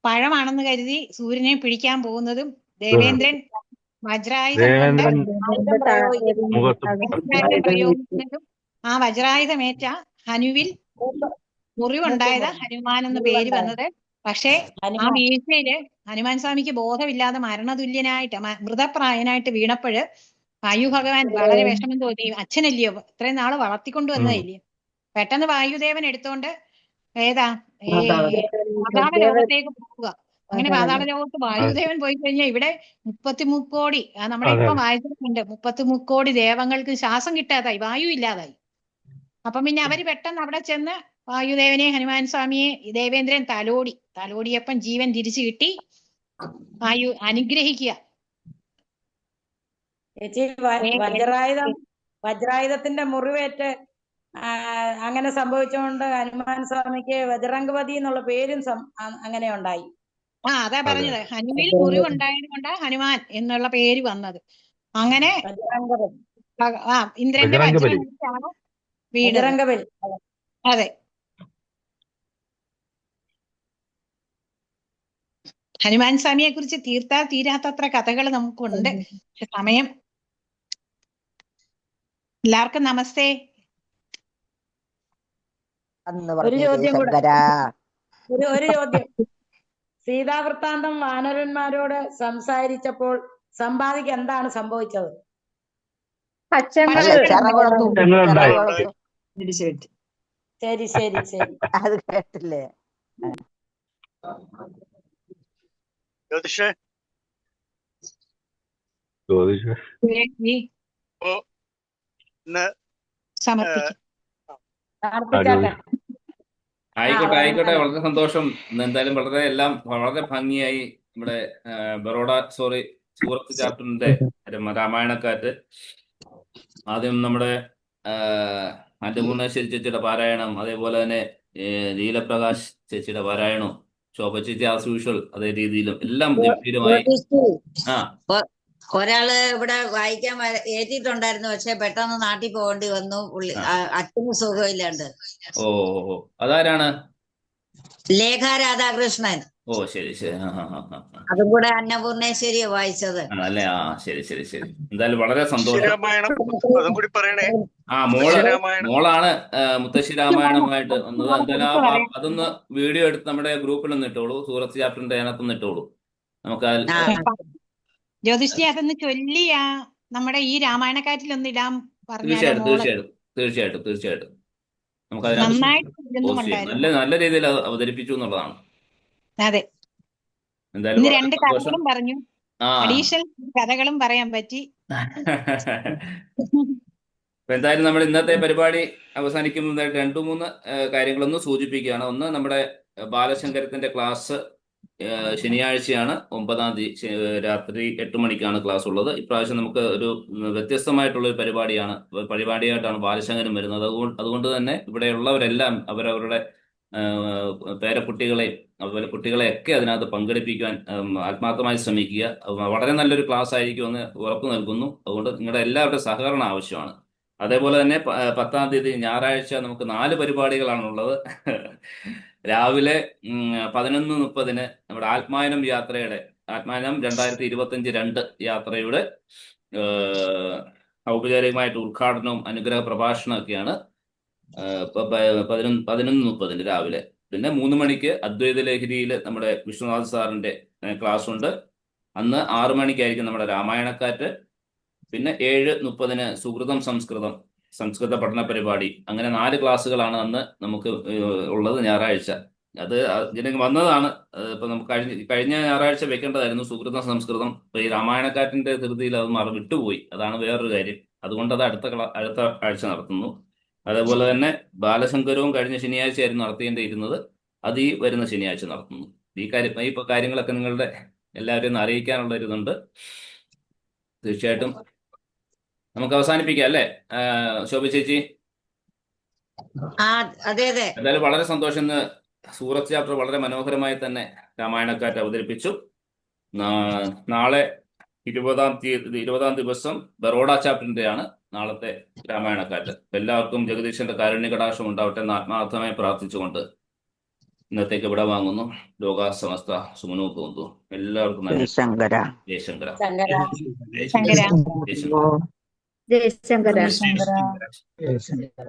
പഴമാണെന്ന് കരുതി സൂര്യനെ പിടിക്കാൻ പോകുന്നതും ദേവേന്ദ്രൻ വജ്രായുധം കൊണ്ട് ദേവേന്ദ്രൻ മുഖത്ത് വജ്രായുധം പ്രയോഗിക്കുന്നതും ആ വജ്രായുധമേറ്റ ഹനുവിൽ മുറിവുണ്ടായത് ഹനുമാൻ എന്ന് പേര് വന്നത്. പക്ഷേ ആ വീഴ്ചയില് ഹനുമാൻ സ്വാമിക്ക് ബോധമില്ലാതെ മരണതുല്യനായിട്ട് മൃതപ്രായനായിട്ട് വീണപ്പോഴ് വായു ഭഗവാൻ വളരെ വിഷമം തോന്നി. അച്ഛനല്ലയോ, ഇത്രയും നാള് വളർത്തിക്കൊണ്ടു വന്നതല്ലയോ. പെട്ടെന്ന് വായുദേവൻ എടുത്തോണ്ട് ഏതാ ഈ പാതാള ലോകത്തേക്ക് പോവുക. അങ്ങനെ പാതാള ലോകത്ത് വായുദേവൻ പോയി കഴിഞ്ഞാൽ ഇവിടെ 33 കോടി നമ്മുടെ ഇപ്പൊ വായിച്ചിട്ടുണ്ട് 33 കോടി ദേവങ്ങൾക്ക് ശ്വാസം കിട്ടാതായി, വായു ഇല്ലാതായി. അപ്പം പിന്നെ അവര് പെട്ടെന്ന് അവിടെ ചെന്ന് വായുദേവനെ ഹനുമാൻ സ്വാമിയെ ദേവേന്ദ്രൻ തലോടിയപ്പം ജീവൻ തിരിച്ചു കിട്ടി. വായു അനുഗ്രഹിക്കുക. ചേച്ചി വജ്രായുധത്തിന്റെ മുറിവേറ്റ് അങ്ങനെ സംഭവിച്ചുകൊണ്ട് ഹനുമാൻ സ്വാമിക്ക് വജ്രംഗപതി എന്നുള്ള പേരും അങ്ങനെ ഉണ്ടായി. അതാ പറഞ്ഞത്, ഹനുവിൽ മുറിവുണ്ടായത് കൊണ്ട് ഹനുമാൻ എന്നുള്ള പേര് വന്നത്. അങ്ങനെ ഇന്ദ്രന്റെ വജ്രമാണ് വീണത്. അതെ, ഹനുമാൻ സ്വാമിയെ കുറിച്ച് തീരാത്തത്ര കഥകൾ നമുക്കുണ്ട്. പക്ഷെ സമയം. എല്ലാവർക്കും നമസ്തേ. ഒരു ചോദ്യം സീതാവൃത്താന്തം വാനരന്മാരോട് സംസാരിച്ചപ്പോൾ സമ്പാദിക്ക് എന്താണ് സംഭവിച്ചത്? ശരി ശരി ശരി, അത് കേട്ടില്ലേ? ആയിക്കോട്ടെ, വളരെ സന്തോഷം. എന്തായാലും എല്ലാം വളരെ ഭംഗിയായി നമ്മുടെ സൂറത്ത് ചാപ്റ്ററിന്റെ രാമായണക്കാറ്റ്. ആദ്യം നമ്മുടെ അന്നപൂർണേശ്വരി ചേച്ചിയുടെ പാരായണം, അതേപോലെ തന്നെ ലീലപ്രകാശ് ചേച്ചിയുടെ പാരായണവും, ശോഭ ചേച്ചി ആസ് യൂഷ്വൽ അതേ രീതിയിലും എല്ലാം ഗംഭീരമായി. ഒരാള് ഇവിടെ വായിക്കാൻ ഏറ്റിട്ടുണ്ടായിരുന്നു, പക്ഷെ പെട്ടെന്ന് നാട്ടിൽ പോകേണ്ടി വന്നു. അച്ഛന് സുഖമില്ലാണ്ട്. ഓ, അതാരാണ്? ലേഖ രാധാകൃഷ്ണൻ. ഓ, ശരി. അതും കൂടെ അന്നപൂർണേശ്വരി വായിച്ചത് അല്ലേ? ശരി. എന്തായാലും വളരെ സന്തോഷം. മോളാണ് മുത്തശ്ശി രാമായണമായിട്ട് വന്നത്. എന്തായാലും അതൊന്ന് വീഡിയോ എടുത്ത് നമ്മുടെ ഗ്രൂപ്പിലൊന്ന് ഇട്ടോളൂ, സൂറത്ത് ചാപ്റ്ററിന്റെ അതിനകത്തൊന്ന് ഇട്ടോളൂ. നമുക്ക് ജ്യോതിഷി അതൊന്ന് ചൊല്ലിയാ നമ്മുടെ ഈ രാമായണക്കാറ്റിലൊന്നും ഇടാൻ തീർച്ചയായിട്ടും നമുക്ക് അതിനകത്ത് നല്ല രീതിയിൽ അവതരിപ്പിച്ചു എന്നുള്ളതാണ്. അതെ, എന്തായാലും 2 കഥകളും പറഞ്ഞു, അഡീഷണൽ കഥകളും പറയാൻ പറ്റി. എന്തായാലും നമ്മൾ ഇന്നത്തെ പരിപാടി അവസാനിക്കുന്നതായിട്ട് 2-3 കാര്യങ്ങളൊന്ന് സൂചിപ്പിക്കുകയാണ്. ഒന്ന്, നമ്മുടെ ബാലശങ്കരത്തിന്റെ ക്ലാസ് ശനിയാഴ്ചയാണ് 9-ാം തീയതി രാത്രി 8 മണിക്കാണ് ക്ലാസ് ഉള്ളത്. ഇപ്രാവശ്യം നമുക്ക് ഒരു വ്യത്യസ്തമായിട്ടുള്ള ഒരു പരിപാടിയായിട്ടാണ് ബാലശങ്കരൻ വരുന്നത്. അതുകൊണ്ട് തന്നെ ഇവിടെയുള്ളവരെല്ലാം അവരവരുടെ പേരക്കുട്ടികളെയും അതുപോലെ കുട്ടികളെയൊക്കെ അതിനകത്ത് പങ്കെടുപ്പിക്കുവാൻ ആത്മാർത്ഥമായി ശ്രമിക്കുക. വളരെ നല്ലൊരു ക്ലാസ് ആയിരിക്കുമെന്ന് ഉറപ്പു നൽകുന്നു. അതുകൊണ്ട് നിങ്ങളുടെ എല്ലാവരുടെ സഹകരണം ആവശ്യമാണ്. അതേപോലെ തന്നെ 10-ാം തീയതി ഞായറാഴ്ച നമുക്ക് 4 പരിപാടികളാണുള്ളത്. രാവിലെ 11:30 നമ്മുടെ ആത്മായനം 2025 യാത്രയുടെ ഔപചാരികമായിട്ട് ഉദ്ഘാടനവും അനുഗ്രഹ പ്രഭാഷണവും ഒക്കെയാണ് 11:30 രാവിലെ. പിന്നെ 3 മണിക്ക് അദ്വൈത ലഹരിയിൽ നമ്മുടെ വിശ്വനാഥ് സാറിന്റെ ക്ലാസ് ഉണ്ട്. അന്ന് 6 മണിക്കായിരിക്കും നമ്മുടെ രാമായണക്കാറ്റ്. പിന്നെ 7:30 സുഹൃതം സംസ്കൃത പഠന പരിപാടി. അങ്ങനെ 4 ക്ലാസ്സുകളാണ് അന്ന് നമുക്ക് ഉള്ളത് ഞായറാഴ്ച. അത് ഇതിനൊക്കെ വന്നതാണ്. ഇപ്പൊ നമുക്ക് കഴിഞ്ഞ ഞായറാഴ്ച വെക്കേണ്ടതായിരുന്നു സുഹൃതം സംസ്കൃതം. ഇപ്പൊ ഈ രാമായണക്കാറ്റിന്റെ ധൃതിയിൽ അത് വിട്ടുപോയി. അതാണ് വേറൊരു കാര്യം. അതുകൊണ്ട് അത് അടുത്ത ആഴ്ച നടത്തുന്നു. അതേപോലെ തന്നെ ബാലശങ്കരവും കഴിഞ്ഞ ശനിയാഴ്ചയായിരുന്നു നടത്തേണ്ടിയിരുന്നത്. അത് ഈ വരുന്ന ശനിയാഴ്ച നടത്തുന്നു. ഈ കാര്യങ്ങളൊക്കെ നിങ്ങളുടെ എല്ലാവരെയും ഒന്ന് അറിയിക്കാനുള്ള ഒരിതുണ്ട്. തീർച്ചയായിട്ടും നമുക്ക് അവസാനിപ്പിക്കാം അല്ലേ ശോഭ ചേച്ചി? എന്തായാലും വളരെ സന്തോഷം. ഇന്ന് സൂറത്ത് ചാപ്റ്റർ വളരെ മനോഹരമായി തന്നെ രാമായണക്കാറ്റ് അവതരിപ്പിച്ചു. നാളെ 20-ാം ദിവസം ബറോഡ ചാപ്റ്ററിന്റെ ആണ് നാളത്തെ രാമായണക്കാറ്റ്. എല്ലാവർക്കും ജഗദീശന്റെ കാരുണ്യ കടാക്ഷം ഉണ്ടാവട്ടെ എന്ന് ആത്മാർത്ഥമായി പ്രാർത്ഥിച്ചുകൊണ്ട് ഇന്നത്തേക്ക് ഇവിടെ വാങ്ങുന്നു. ലോകാസമസ്ത സുമനോ തോന്നു. എല്ലാവർക്കും നന്ദി. ശങ്കര ജയശങ്കര. ശങ്കര. ജയശങ്കര. ജയശങ്കര. ശങ്കര. ജയശങ്കര.